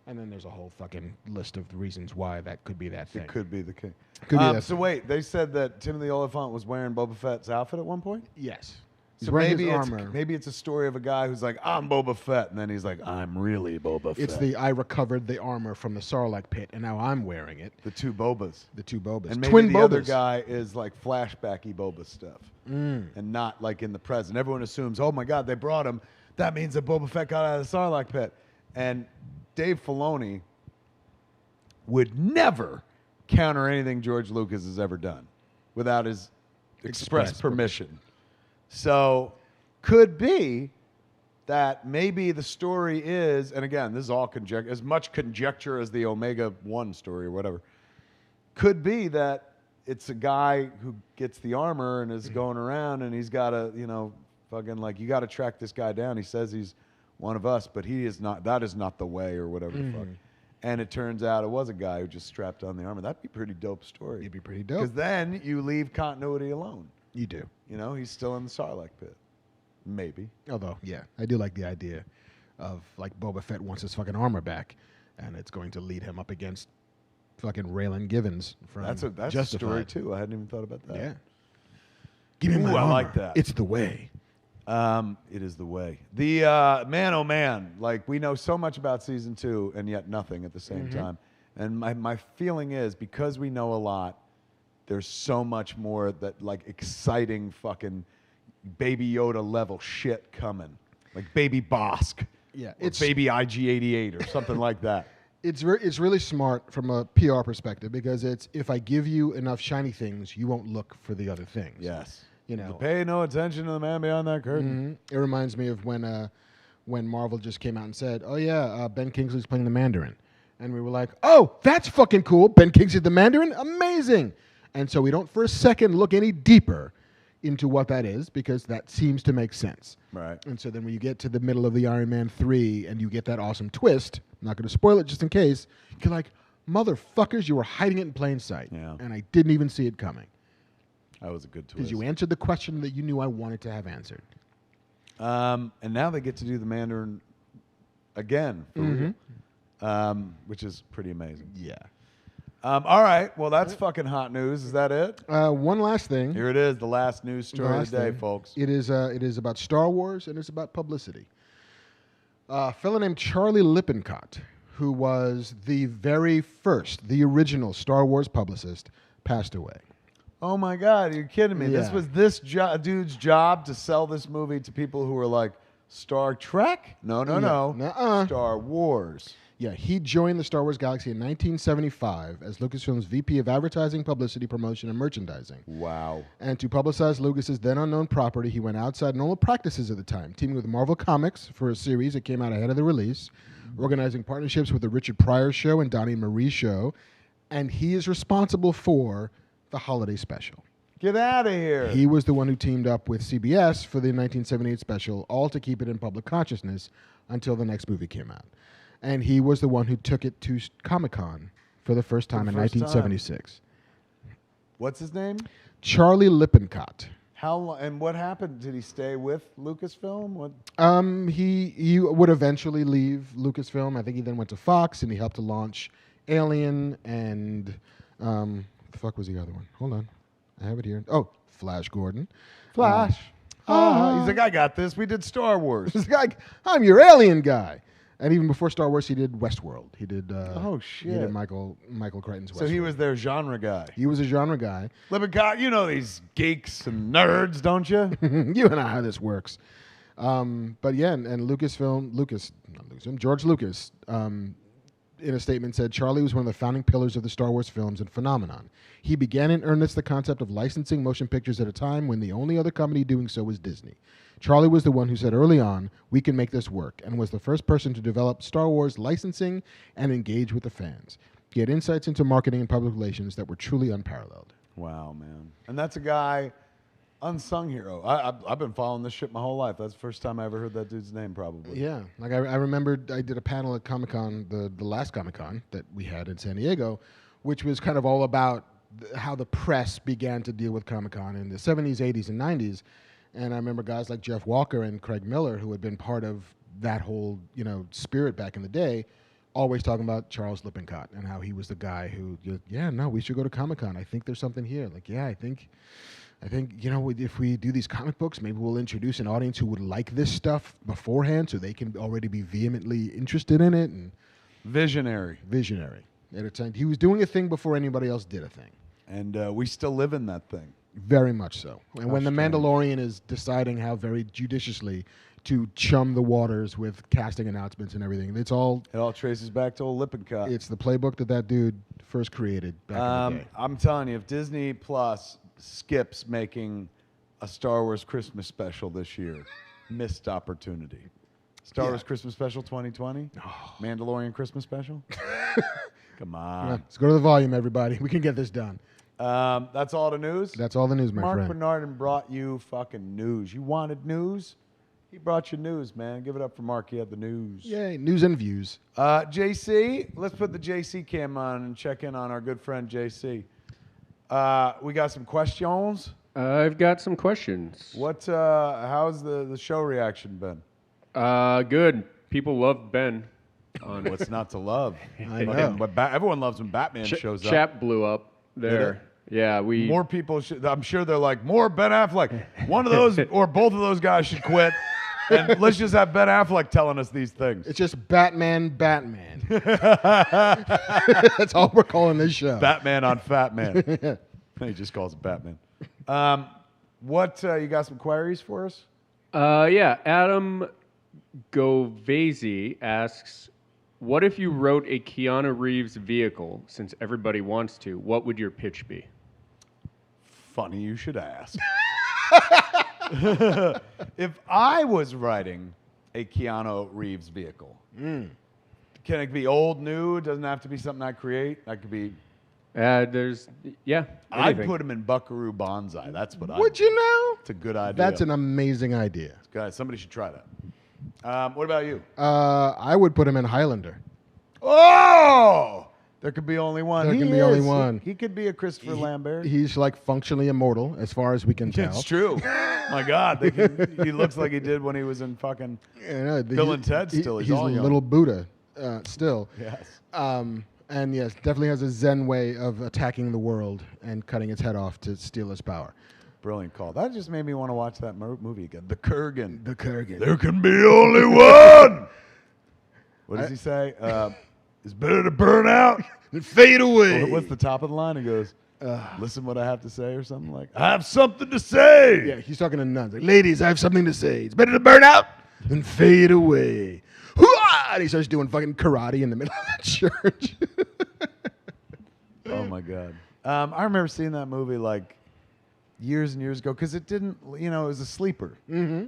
And then there's a whole fucking list of the reasons why that could be that thing. It could be the king. Could be that so thing. wait, they said that Timothy Oliphant was wearing Boba Fett's outfit at one point? Yes. He's So wearing maybe his it's, armor. maybe it's a story of a guy who's like, I'm Boba Fett, and then he's like, I'm really Boba Fett. It's I recovered the armor from the Sarlacc pit, and now I'm wearing it. The two Bobas. The two Bobas. And maybe Twin the Bobas. other guy is like flashbacky Boba stuff. And not like in the present. Everyone assumes, oh my God, they brought him. That means that Boba Fett got out of the Sarlacc pit. And Dave Filoni would never counter anything George Lucas has ever done without his express permission. So could be that maybe the story is, and again, this is all conjecture, as much conjecture as the Omega 1 story or whatever, could be that it's a guy who gets the armor and is going around and he's got to, fucking like, you got to track this guy down. He says he's one of us, but he is not, that is not the way or whatever the fuck. And it turns out it was a guy who just strapped on the armor. That'd be a pretty dope story. It'd be pretty dope. Because then you leave continuity alone. You do. He's still in the Sarlacc pit. Maybe. Although, yeah, I do like the idea of, like, Boba Fett wants his fucking armor back, and it's going to lead him up against fucking Raylan Givens from That's a Justified. story, too. I hadn't even thought about that. Yeah. Give me my Ooh, I armor. like that. It's the way. It is the way. The man, oh man, like we know so much about season 2 and yet nothing at the same time. And my feeling is because we know a lot, there's so much more that like exciting fucking Baby Yoda level shit coming, like Baby Bosk, Yeah, it's Baby IG-88 or something like that. It's really smart from a PR perspective because it's if I give you enough shiny things, you won't look for the other things. Yes. So Pay no attention to the man behind that curtain. It reminds me of when Marvel just came out and said, "Oh yeah, Ben Kingsley's playing the Mandarin," and we were like, "Oh, that's fucking cool! Ben Kingsley the Mandarin, amazing!" And so we don't for a second look any deeper into what that is because that seems to make sense. Right. And so then when you get to the middle of the Iron Man 3 and you get that awesome twist, I'm not going to spoil it just in case, you're like, motherfuckers, you were hiding it in plain sight. Yeah. And I didn't even see it coming. That was a good twist. Because you answered the question that you knew I wanted to have answered. And now they get to do the Mandarin again, for real, which is pretty amazing. Yeah. All right. Well, that's fucking hot news. Is that it? One last thing. Here it is, the last news story of the day, folks. It is about Star Wars and it's about publicity. A fellow named Charlie Lippincott, who was the very first, the original Star Wars publicist, passed away. Oh my God, you're kidding me. Yeah. This was this dude's job to sell this movie to people who were like, Star Trek? No. Nuh-uh. Star Wars. Yeah, he joined the Star Wars galaxy in 1975 as Lucasfilm's VP of Advertising, Publicity, Promotion, and Merchandising. Wow. And to publicize Lucas's then unknown property, he went outside normal practices at the time, teaming with Marvel Comics for a series that came out ahead of the release, organizing partnerships with the Richard Pryor Show and Donnie Marie Show, and he is responsible for the holiday special. Get out of here. He was the one who teamed up with CBS for the 1978 special, all to keep it in public consciousness until the next movie came out. And he was the one who took it to Comic-Con for the first time in 1976. What's his name? Charlie Lippincott. How long, and what happened? Did he stay with Lucasfilm? What? He would eventually leave Lucasfilm. I think he then went to Fox, and he helped to launch Alien and the fuck was the other one? Hold on, I have it here. Oh, Flash Gordon. Flash. He's like, I got this. We did Star Wars. He's like, I'm your Alien guy. And even before Star Wars, he did Westworld. He did. Oh shit! He did Michael Crichton's Westworld. So he was their genre guy. He was a genre guy. Lippincott, you know these geeks and nerds, don't you? You know how this works. But yeah, and George Lucas, in a statement said, Charlie was one of the founding pillars of the Star Wars films and phenomenon. He began in earnest the concept of licensing motion pictures at a time when the only other company doing so was Disney. Charlie was the one who said early on, we can make this work, and was the first person to develop Star Wars licensing and engage with the fans. He had insights into marketing and public relations that were truly unparalleled. Wow, man. And that's a guy, unsung hero. I've been following this shit my whole life. That's the first time I ever heard that dude's name, probably. Yeah. Like I remember I did a panel at Comic-Con, the last Comic-Con that we had in San Diego, which was kind of all about how the press began to deal with Comic-Con in the 70s, 80s, and 90s. And I remember guys like Jeff Walker and Craig Miller, who had been part of that whole, spirit back in the day, always talking about Charles Lippincott and how he was the guy who, we should go to Comic-Con. I think there's something here. Like, I think, if we do these comic books, maybe we'll introduce an audience who would like this stuff beforehand so they can already be vehemently interested in it. And Visionary. At a time, he was doing a thing before anybody else did a thing. And we still live in that thing. Very much so. And when The Mandalorian is deciding how very judiciously to chum the waters with casting announcements and everything, it all traces back to old Lippincott. It's the playbook that dude first created back in the day. I'm telling you, if Disney Plus skips making a Star Wars Christmas special this year, missed opportunity. Star Wars Christmas special 2020? Mandalorian Christmas special? Come on. Let's go to the volume, everybody. We can get this done. That's all the news? That's all the news, my friend. Mark Bernardin brought you fucking news. You wanted news? He brought you news, man. Give it up for Mark. He had the news. Yay, news and views. JC, let's put the JC cam on and check in on our good friend JC. We got some questions. I've got some questions. How's the show reaction been? Good. People love Ben. What's not to love? I know. Everyone loves when Batman shows up. Chat blew up there. Yeah, more people I'm sure they're like, more Ben Affleck. One of those or both of those guys should quit. And let's just have Ben Affleck telling us these things. It's just Batman. That's all we're calling this show. Batman on FatMan. He just calls it Batman. You got some queries for us? Yeah, Adam Govezi asks, what if you wrote a Keanu Reeves vehicle, since everybody wants to? What would your pitch be? Funny you should ask. If I was writing a Keanu Reeves vehicle, can it be old, new? It doesn't have to be something I create. That could be... I'd put him in Buckaroo Banzai. That's what I would. Would you know? It's a good idea. That's an amazing idea. Guys, somebody should try that. What about you? I would put him in Highlander. Oh! There could be only one. There can be only one. He could be a Christopher Lambert. He's like functionally immortal, as far as we can tell. It's true. My God. He looks like he did when he was in fucking Bill and Ted still. He's all a young. little Buddha still. Yes. And yes, definitely has a Zen way of attacking the world and cutting its head off to steal its power. Brilliant call. That just made me want to watch that movie again. The Kurgan. There can be only one. What does he say? It's better to burn out than fade away. What's the top of the line? He goes, listen what I have to say or something like, I have something to say. Yeah, he's talking to nuns. Like, ladies, I have something to say. It's better to burn out than fade away. And he starts doing fucking karate in the middle of the church. Oh, my God. I remember seeing that movie like years and years ago because it didn't, it was a sleeper. Mm-hmm.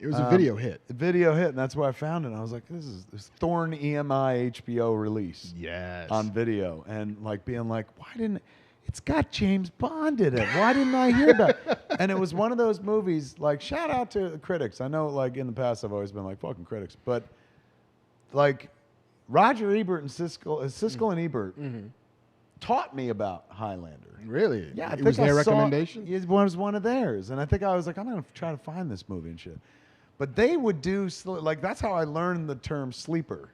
It was a video hit. A video hit, and that's where I found it. And I was like, this is Thorn EMI HBO release. Yes. On video. And like being like, it's got James Bond in it. Why didn't I hear about it? And it was one of those movies, like, shout out to the critics. I know, like, in the past I've always been like, fucking critics. But, like, Roger Ebert and Siskel and Ebert taught me about Highlander. Really? Yeah, I it think was their I saw- recommendation. It was one of theirs, and I think I was like, I'm gonna try to find this movie and shit. But they would do like that's how I learned the term sleeper.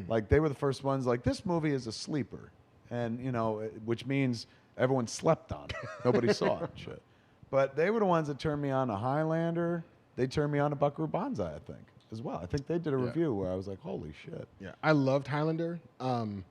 Like they were the first ones. Like this movie is a sleeper, and which means everyone slept on it. Nobody saw it. Shit. But they were the ones that turned me on to Highlander. They turned me on to Buckaroo Banzai, I think, as well. I think they did a review where I was like, holy shit. Yeah, I loved Highlander, and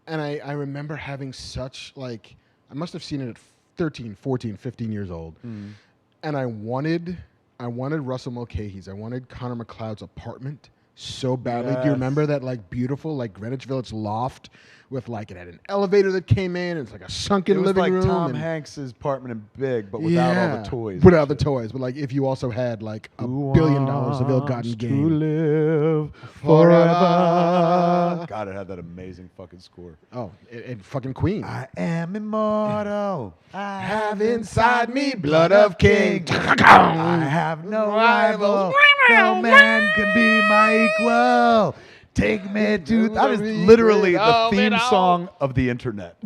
I remember having such like I must have seen it at 13, 14, 15 years old, and I wanted Russell Mulcahy's. I wanted Connor McLeod's apartment so badly. Do you remember that like beautiful like Greenwich Village loft with like it had an elevator that came in? And it's like a sunken living room. It was like Tom and Hanks's apartment in Big, but without all the toys. Without the toys, but like if you also had like $1 billion of ill-gotten gain. To live forever. God, it had that amazing fucking score. Oh, and fucking Queen. I am immortal. I have inside me blood of king. I have no rival. No man can be my equal. Take me to... That is literally the theme song of the internet.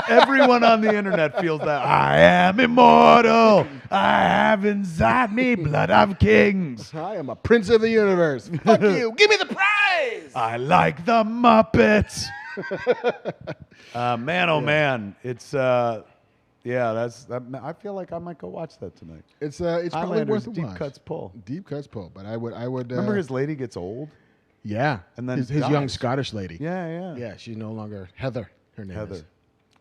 Everyone on the internet feels that. I am immortal. I have inside me blood of kings. I am a prince of the universe. Fuck you. Give me the prize. I like the Muppets. Man, oh man. It's... Yeah, I feel like I might go watch that tonight. It's probably Highlander's worth a watch. Deep Cuts Pull. Deep Cuts Pull, but I would. Remember his lady gets old? Yeah, and then his young Scottish lady. Yeah. She's no longer Heather. Her name is.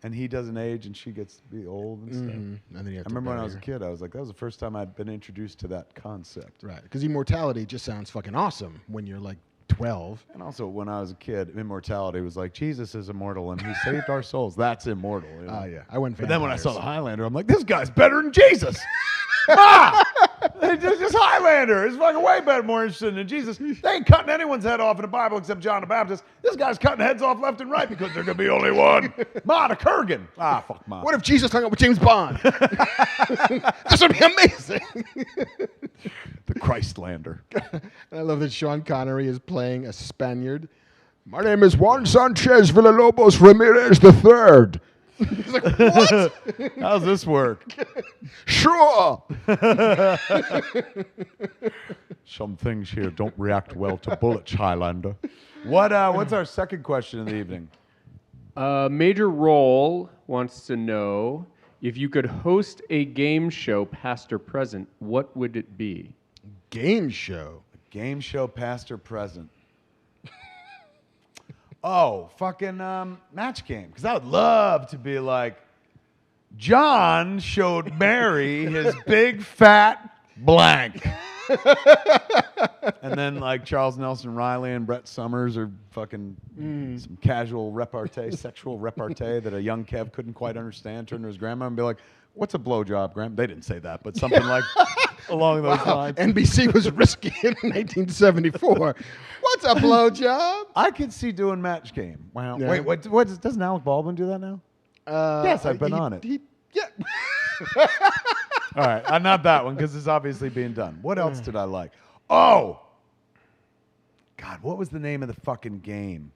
And he doesn't age, and she gets to be old and stuff. And then you have I remember when I was a kid, I was like, that was the first time I'd been introduced to that concept. Right, because immortality just sounds fucking awesome when you're like 12. And also, when I was a kid, immortality was like, Jesus is immortal, and he saved our souls. That's immortal. Yeah, I went. But then when I saw the Highlander, I'm like, this guy's better than Jesus. Just Highlander is fucking way better, more interesting than Jesus. They ain't cutting anyone's head off in the Bible except John the Baptist. This guy's cutting heads off left and right because there could be only one. Ma the Kurgan. Fuck Ma. What if Jesus hung up with James Bond? This would be amazing. The Christlander. And I love that Sean Connery is playing a Spaniard. My name is Juan Sanchez Villalobos Ramirez III. He's like, what? How's this work? Sure. Some things here don't react well to bullets, Highlander. What's our second question of the evening? Major Roll wants to know, if you could host a game show, past or present, what would it be? Game show? Game show, past or present. Oh, fucking Match Game. Because I would love to be like, John showed Mary his big fat blank. And then like Charles Nelson Riley and Brett Summers are fucking some casual repartee, sexual repartee that a young Kev couldn't quite understand. Turn to his grandma and be like, what's a blowjob, Grandma? They didn't say that, but something like along those lines. NBC was risky in 1974. What's a blowjob? I could see doing Match Game. Wow. Yeah. Wait, doesn't Alec Baldwin do that now? Yes, I've been on it. Yeah. All right, not that one because it's obviously being done. What else did I like? Oh, God, what was the name of the fucking game?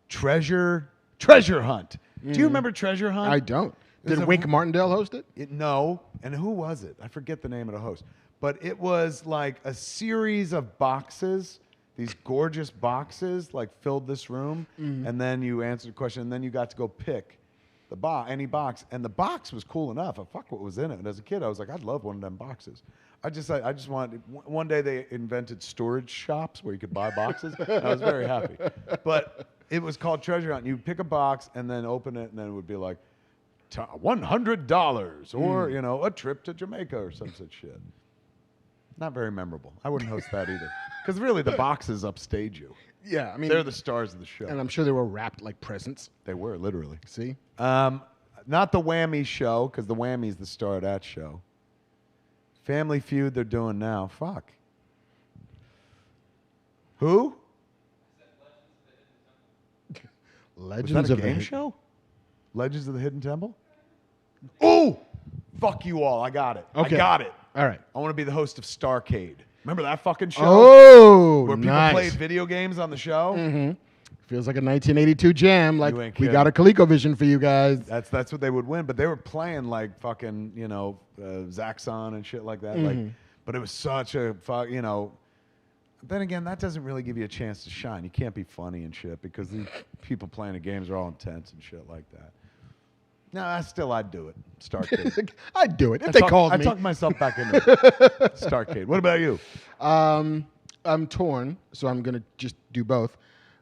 Treasure Hunt. Do you remember Treasure Hunt? I don't. Did Wink Martindale host it? No. And who was it? I forget the name of the host. But it was like a series of boxes, these gorgeous boxes, like filled this room. And then you answered a question, and then you got to go pick any box. And the box was cool enough. I fuck what was in it. And as a kid, I was like, I'd love one of them boxes. I just wanted. One day they invented storage shops where you could buy boxes. I was very happy. But it was called Treasure Hunt. You pick a box and then open it, and then it would be like $100 or a trip to Jamaica or some such shit. Not very memorable. I wouldn't host that either. Because really, the boxes upstage you. Yeah, I mean They're the stars of the show. and I'm sure they were wrapped like presents. They were, literally. See? Not the Whammy show, because the Whammy's the star of that show. Family Feud they're doing now. Fuck. Who? Legends Was that a of game the show? Legends of the Hidden Temple? Oh! Fuck you all. I got it. Okay. I got it. All right. I want to be the host of Starcade. Remember that fucking show? Oh, Where people nice. played video games on the show? Feels like a 1982 jam. Like, You ain't we kidding. got a ColecoVision for you guys. That's what they would win. But they were playing like fucking, Zaxxon and shit like that. Like, but it was such a Then again, that doesn't really give you a chance to shine. You can't be funny and shit because these people playing the games are all intense and shit like that. No, I'd do it. Starcade. I'd do it if they called me. I talked myself back into it. Starcade. What about you? I'm torn, so I'm going to just do both.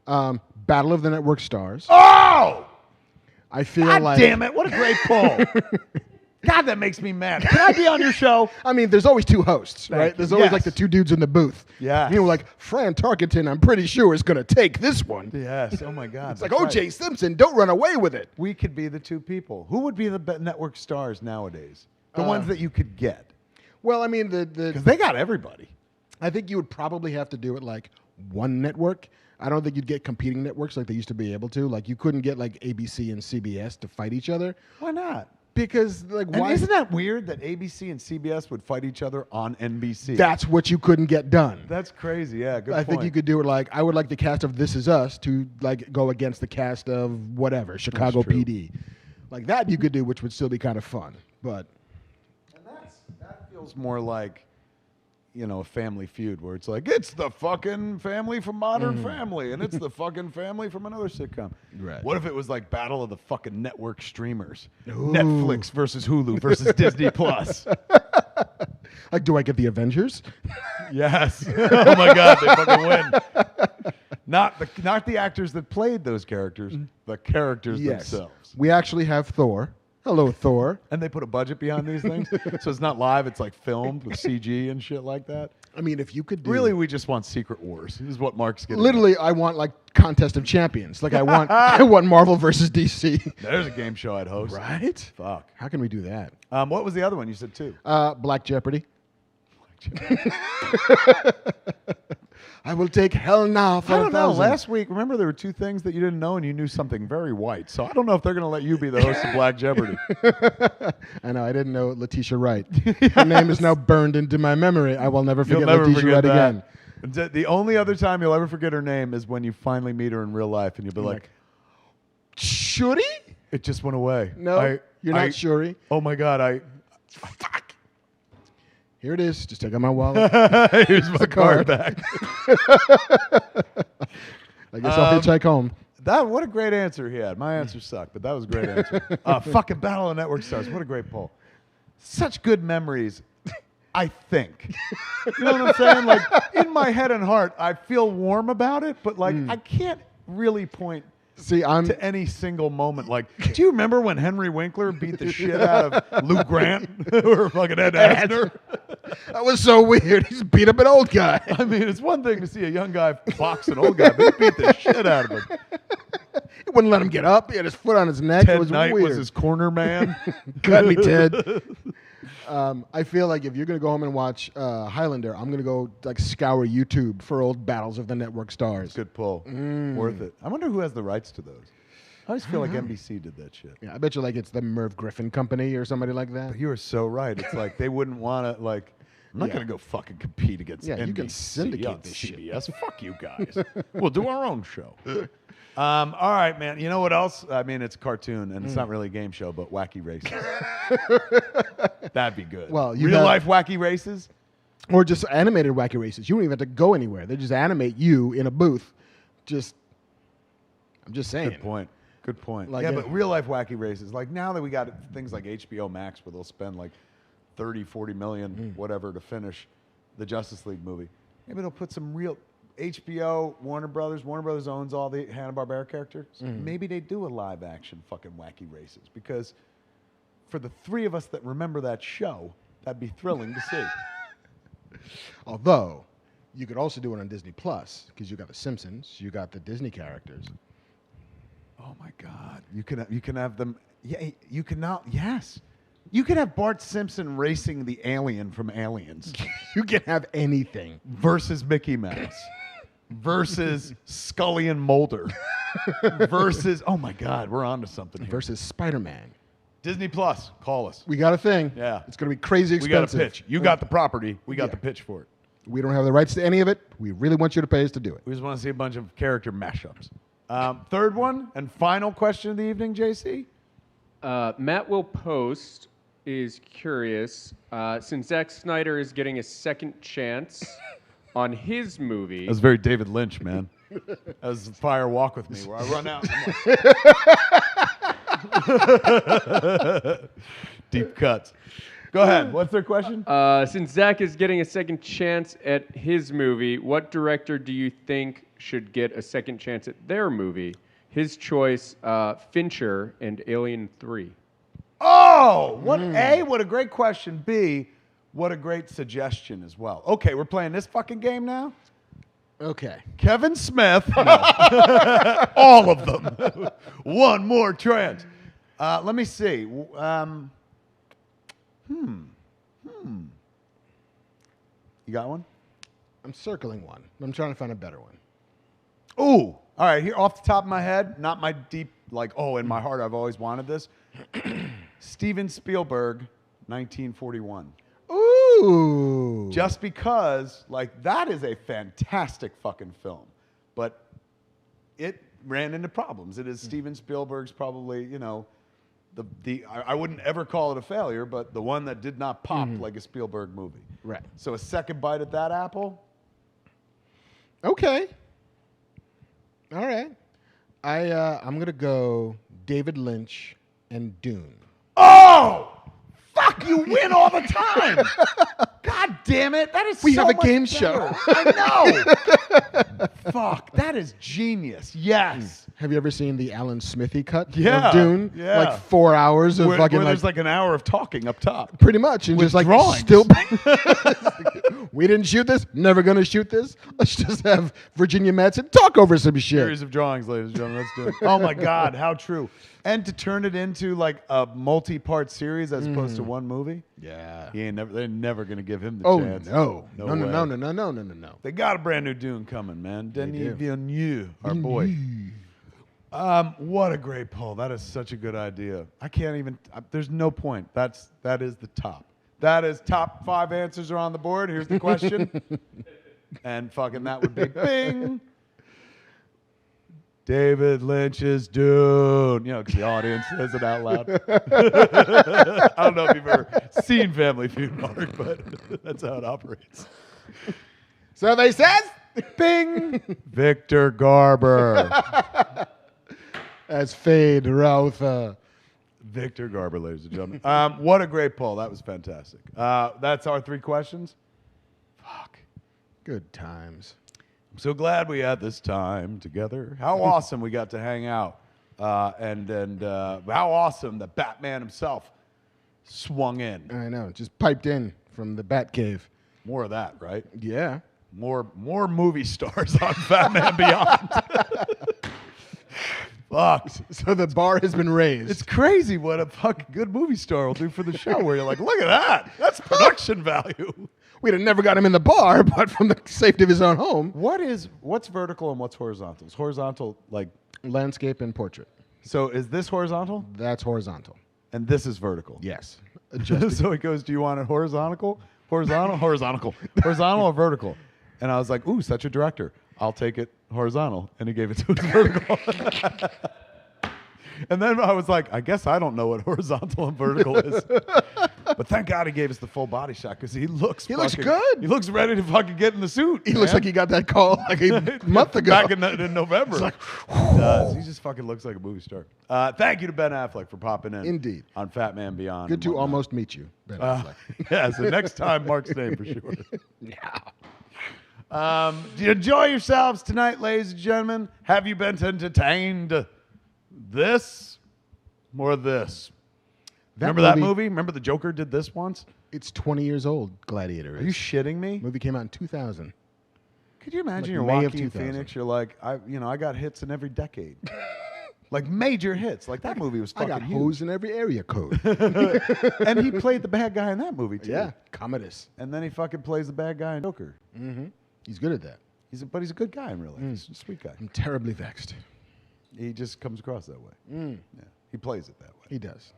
Battle of the Network Stars. Oh! I feel God like... damn it. What a great poll. God, that makes me mad. Can I be on your show? I mean, there's always two hosts, right? you. There's always Yes. like the two dudes in the booth. Yes. Like Fran Tarkenton, I'm pretty sure is going to take this one. Yes. Oh, my God. It's like, that's O.J. right. Simpson, don't run away with it. We could be the two people. Who would be the network stars nowadays? The ones that you could get. Well, I mean, Because they got everybody. I think you would probably have to do it like one network. I don't think you'd get competing networks like they used to be able to. Like, you couldn't get like ABC and CBS to fight each other. Why not? Because, like, And why? isn't that weird that ABC and CBS would fight each other on NBC? That's what you couldn't get done. That's crazy. Yeah, good I point. think you could do it like, I would like the cast of This Is Us to like go against the cast of whatever, Chicago true. PD. Like that you could do, which would still be kind of fun. But And that feels more like, a Family Feud where it's like, it's the fucking family from Modern Family and it's the fucking family from another sitcom. Right. What if it was like Battle of the fucking network streamers? Ooh. Netflix versus Hulu versus Disney Plus. like, do I get the Avengers? Yes. Oh my God, they fucking win. Not the actors that played those characters, the characters themselves. We actually have Thor. Hello, Thor. And they put a budget behind these things, so it's not live. It's like filmed with CG and shit like that. I mean, if you could do Really, we just want Secret Wars. This is what Mark's getting. literally, I want like Contest of Champions. Like I want Marvel versus DC. There's a game show I'd host. Right? Fuck. How can we do that? What was the other one you said too? Black Jeopardy. I will take hell now for I don't know. 1,000. Last week, remember there were two things that you didn't know, and you knew something very white. So I don't know if they're going to let you be the host of Black Jeopardy. I know. I didn't know Letitia Wright. Her name is now burned into my memory. I will never You'll forget never Letitia forget Wright that. again. The only other time you'll ever forget her name is when you finally meet her in real life, and you'll be like, Shuri? it just went away. No, you're not Shuri. Oh my God, fuck. Here it is. Just take out my wallet. Here's my card back. I guess I'll hitchhike home. What a great answer he had. My answer sucked, but that was a great answer. Fucking Battle of Network Stars. What a great poll. Such good memories, I think. You know what I'm saying? Like, in my head and heart, I feel warm about it, but, like, I can't really point See, to any single moment. Like, do you remember when Henry Winkler beat the shit out of Lou Grant or fucking Ed Asner? That was so weird. He's beat up an old guy. I mean, it's one thing to see a young guy box an old guy, but he beat the shit out of him. He wouldn't let him get up. He had his foot on his neck. It Ted was Knight weird. was his corner man. Got me, Ted. I feel like if you're going to go home and watch Highlander, I'm going to go like scour YouTube for old Battles of the Network Stars. Good pull. Worth it. I wonder who has the rights to those. I always feel like NBC did that shit. Yeah, I bet you like it's the Merv Griffin Company or somebody like that. But you are so right. It's like they wouldn't want to, like, I'm not Yeah. going to go fucking compete against Yeah, NBC you can syndicate on this shit. CBS. Fuck you guys. We'll do our own show. All right, man. You know what else? I mean, it's a cartoon, and it's not really a game show, but wacky races. That'd be good. Well, you real have- life wacky races. Or just animated wacky races. You don't even have to go anywhere. They just animate you in a booth. I'm just saying. Good point. Good point. Like yeah, a- but real life wacky races. Like now that we got things like HBO Max where they'll spend like 30, 40 million, whatever, to finish the Justice League movie. Maybe they'll put some real HBO, Warner Brothers. Warner Brothers owns all the Hanna-Barbera characters. Maybe they do a live action fucking wacky races because for the three of us that remember that show, that'd be thrilling to see. Although, you could also do it on Disney Plus because you got The Simpsons, you got the Disney characters. Oh my God! You can have them. Yeah, you can now. Yes, you can have Bart Simpson racing the alien from Aliens You can have anything. versus Mickey Mouse versus Scully and Mulder versus. Oh my God, we're on to something here. Versus Spider-Man. Disney Plus, call us. We got a thing. Yeah. It's going to be crazy We got a expensive. pitch. You got the property. We got Yeah. the pitch for it. We don't have the rights to any of it. We really want you to pay us to do it. We just want to see a bunch of character mashups. Third one and final question of the evening, JC. Matt Will Post is curious, since Zack Snyder is getting a second chance on his movie. That was very David Lynch, man. That was Fire Walk With Me, where I run out. Deep cuts. Go ahead. What's their question? Since Zack is getting a second chance at his movie, what director do you think should get a second chance at their movie? His choice, Fincher and Alien 3. Oh, what A, what a great question. B, what a great suggestion as well. Okay, we're playing this fucking game now? Okay. Kevin Smith. All of them. One more chance. Let me see. You got one? I'm circling one. I'm trying to find a better one. Ooh. All right, here off the top of my head, not my deep, like, oh, in my heart, I've always wanted this. Steven Spielberg, 1941. Ooh. Just because, like, that is a fantastic fucking film. But it ran into problems. It is Steven Spielberg's probably, you know, I wouldn't ever call it a failure, but the one that did not pop like a Spielberg movie. Right. So a second bite at that apple? Okay. All right. I'm going to go David Lynch and Dune. Oh! Fuck, you win all the time. God damn it. That is We so have a much game better. show. I know. Fuck, that is genius. Yes. Have you ever seen the Alan Smithy cut Yeah, of Dune? yeah. Like 4 hours of Where fucking there's like an hour of talking up top. pretty much, and with just like drawings. still. We didn't shoot this. Never gonna shoot this. Let's just have Virginia Madsen talk over some shit. Series of drawings, ladies and gentlemen. Let's do it. Oh my God, how true. And to turn it into like a multi-part series as opposed to one movie. Yeah. They're never going to give him the Oh chance. no. No No. way. No. No. No. No. No. No. No. They got a brand new Dune coming, man. Denis do. Villeneuve, our boy. What a great poll. That is such a good idea. I can't even, there's no point. That is the top. That is top 5 answers are on the board. Here's the question. And fucking that would be bing. David Lynch's Dune. You know, because the audience says it out loud. I don't know if you've ever seen Family Feud, Mark, but that's how it operates. So they says, Bing! Victor Garber. as Fade Routh. Victor Garber, ladies and gentlemen. What a great poll. That was fantastic. That's our 3 questions. Fuck. Good times. I'm so glad we had this time together. How awesome we got to hang out. And how awesome that Batman himself swung in. I know. Just piped in from the Batcave. More of that, right? Yeah. More movie stars on FatMan Beyond. Fuck. So the bar has been raised. It's crazy what a fucking good movie star will do for the show where you're like, look at that. That's production value. We'd have never got him in the bar, but from the safety of his own home. What's vertical and what's horizontal? Is horizontal like, Landscape and portrait. so is this horizontal That's horizontal. and this is vertical? Yes. So he goes, do you want it horizontal? Horizontal or vertical? And I was like, ooh, such a director. I'll take it horizontal. And he gave it to us vertical. And then I was like, I guess I don't know what horizontal and vertical is. But thank God he gave us the full body shot because he looks looks fucking- good. He looks ready to fucking get in the suit. He looks like he got that call like a month ago. Back in November. He does. He just fucking looks like a movie star. Thank you to Ben Affleck for popping in. Indeed. On FatMan Beyond. Good and to whatnot. almost meet you, Ben Affleck. Yeah, so next time, Mark's name for sure. Do you enjoy yourselves tonight, ladies and gentlemen? Have you been entertained? This? More of this. Remember that movie? Remember the Joker did this once? It's 20 years old, Gladiator Are you is. shitting me? Movie came out in 2000. Could you imagine Like you're May of Joaquin 2000. Phoenix? You're like, I got hits in every decade. Like major hits. Like that movie was I fucking got huge. hoes in every area code. And he played the bad guy in that movie too. Yeah, Commodus. And then he fucking plays the bad guy in Joker. He's good at that. But he's a good guy in real life. He's a sweet guy. I'm terribly vexed. He just comes across that way. Yeah, he plays it that way. He does.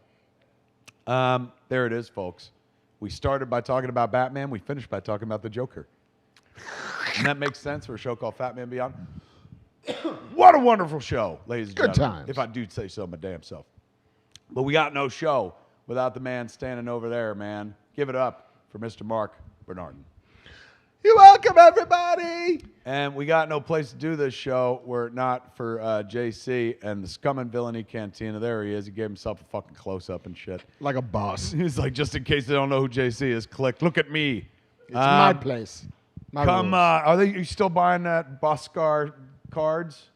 There it is, folks. We started by talking about Batman. We finished by talking about the Joker. And that makes sense for a show called FatMan Beyond. What a wonderful show, ladies and Good gentlemen. times. If I do say so my damn self. But we got no show without the man standing over there, man. Give it up for Mr. Mark Bernardin. You're welcome, everybody. And we got no place to do this show were it not for JC and the Scum and Villainy Cantina. There he is. He gave himself a fucking close-up and shit. Like a boss. He's like, just in case they don't know who JC is, click. Look at me. It's my place. My Come, rules. you still buying that Boscar cards?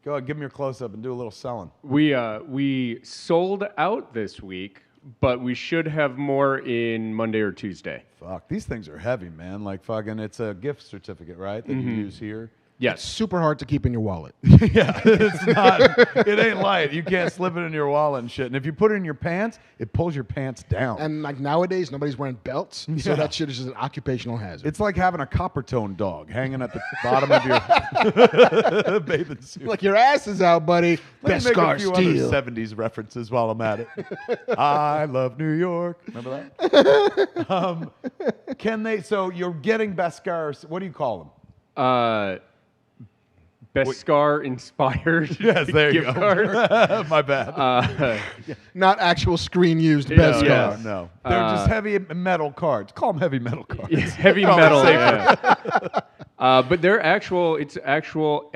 Go ahead, give me your close-up and do a little selling. We sold out this week, but we should have more in Monday or Tuesday. Fuck, these things are heavy, man. Like fucking, it's a gift certificate, right, that you use here? It's Yes. super hard to keep in your wallet. Yeah, it's not. It ain't light. You can't slip it in your wallet and shit. And if you put it in your pants, it pulls your pants down. And like nowadays, nobody's wearing belts, so Yeah. that shit is just an occupational hazard. It's like having a copper tone dog hanging at the bottom of your bathing suit. like your ass is out, buddy. Let me make a Beskar few Steel. other 70s references while I'm at it. I love New York. Remember that? Can they? So you're getting Beskar. What do you call them? Beskar inspired. Yes, there you gift go. card. My bad. Not actual screen used Yeah, Beskar. yeah. No. They're just heavy metal cards. Call them heavy metal cards. It's heavy metal. Yeah. But it's actual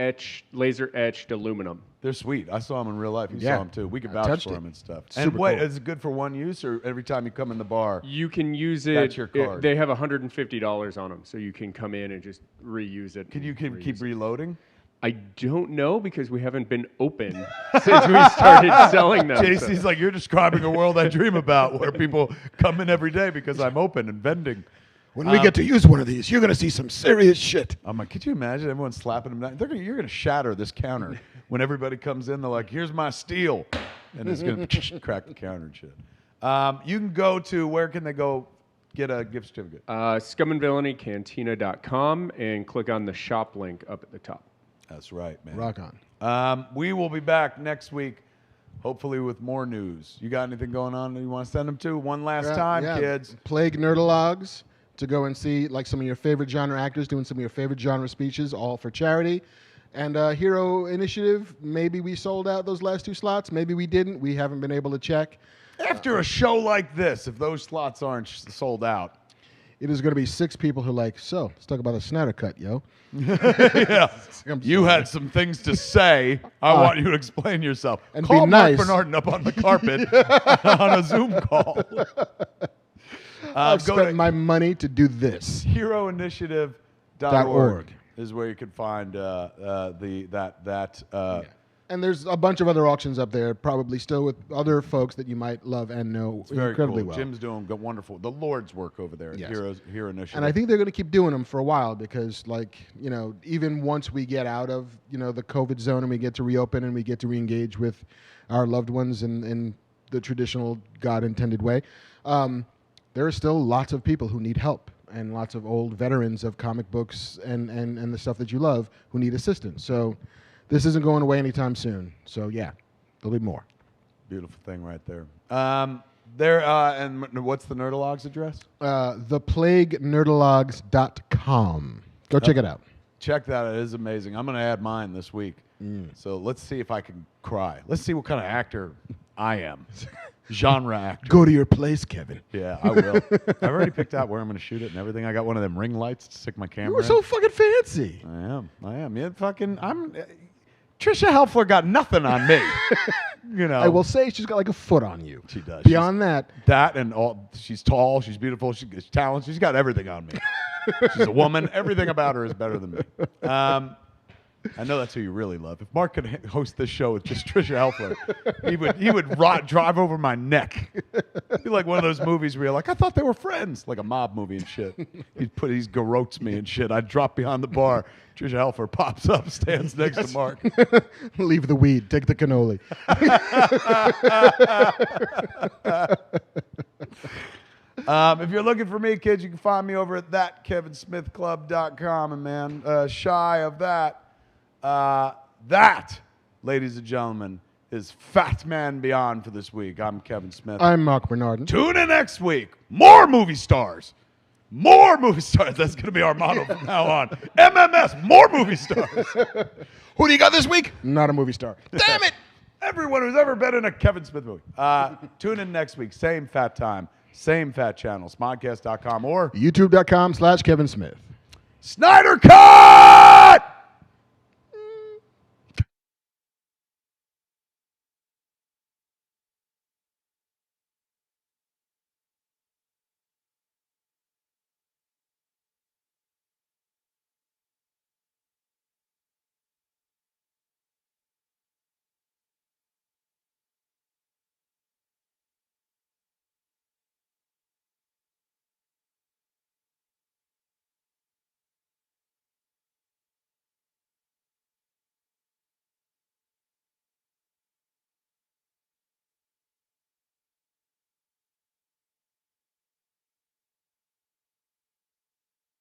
laser etched aluminum. They're sweet. I saw them in real life. You Yeah. saw them too. We could I vouch touched for it. them and stuff. Super And wait, cool. is it good for one use or every time you come in the bar? You can use it. That's your card. They have $150 on them, so you can come in and just reuse it. Can you and keep reuse it. reloading? I don't know because we haven't been open since we started selling them. JC's like, you're describing a world I dream about where people come in every day because I'm open and vending. When we get to use one of these, you're going to see some serious shit. I'm like, could you imagine everyone slapping them down? You're going to shatter this counter. When everybody comes in, they're like, here's my steel. And it's going to crack the counter and shit. You can go to, where can they go get a gift certificate? Scumandvillainy.cantina.com and click on the shop link up at the top. That's right, man. Rock on. We will be back next week, hopefully with more news. You got anything going on that you want to send them to? One last time, kids. Plague Nerdalogs to go and see like some of your favorite genre actors doing some of your favorite genre speeches, all for charity. And Hero Initiative, maybe we sold out those last 2 slots. Maybe we didn't. We haven't been able to check. After a show like this, if those slots aren't sold out, It is going to be 6 people who are like, so let's talk about a Snyder cut, yo. yeah, you had some things to say. I want you to explain yourself. And Call be Mark nice. Bernardin up on the carpet on a Zoom call. I've go spent to my money to do this. HeroInitiative.org is where you can find And there's a bunch of other auctions up there, probably still with other folks that you might love and know very incredibly cool. well. Jim's doing wonderful. The Lord's work over there at Yes. Hero Initiative. And I think they're going to keep doing them for a while because, like, you know, even once we get out of, you know, the COVID zone and we get to reopen and we get to reengage with our loved ones in the traditional God-intended way, there are still lots of people who need help and lots of old veterans of comic books and the stuff that you love who need assistance. So this isn't going away anytime soon. So, yeah, there'll be more. Beautiful thing right there. And what's the Nerdalogs address? ThePlagueNerdalogs.com. Go check it out. Check that out. It is amazing. I'm going to add mine this week. So let's see if I can cry. Let's see what kind of actor I am. Genre actor. Go to your place, Kevin. Yeah, I will. I've already picked out where I'm going to shoot it and everything. I got one of them ring lights to stick my camera You were in. so fucking fancy. I am. Yeah, Trisha Helfer got nothing on me. You know. I will say she's got like a foot on you. She does. Beyond that, And all, she's tall, she's beautiful, she's talented, she's got everything on me. She's a woman. Everything about her is better than me. I know that's who you really love. If Mark could host this show with just Trisha Helfer, he would drive over my neck. It'd be like one of those movies where you're like, I thought they were friends, like a mob movie and shit. He's garrotes me and shit. I'd drop behind the bar. Trisha Helfer pops up, stands next to Mark. leave the weed, take the cannoli. If you're looking for me, kids, you can find me over at thatkevinsmithclub.com. And man, shy of that, ladies and gentlemen, is FatMan Beyond for this week. I'm Kevin Smith. I'm Mark Bernardin. Tune in next week. More movie stars. more movie stars. That's going to be our motto from now on. MMS, more movie stars. Who do you got this week? Not a movie star. Damn it! Everyone who's ever been in a Kevin Smith movie. Tune in next week. Same fat time. Same fat channel. Smodcast.com or YouTube.com/Kevin Smith. Snyder Cut!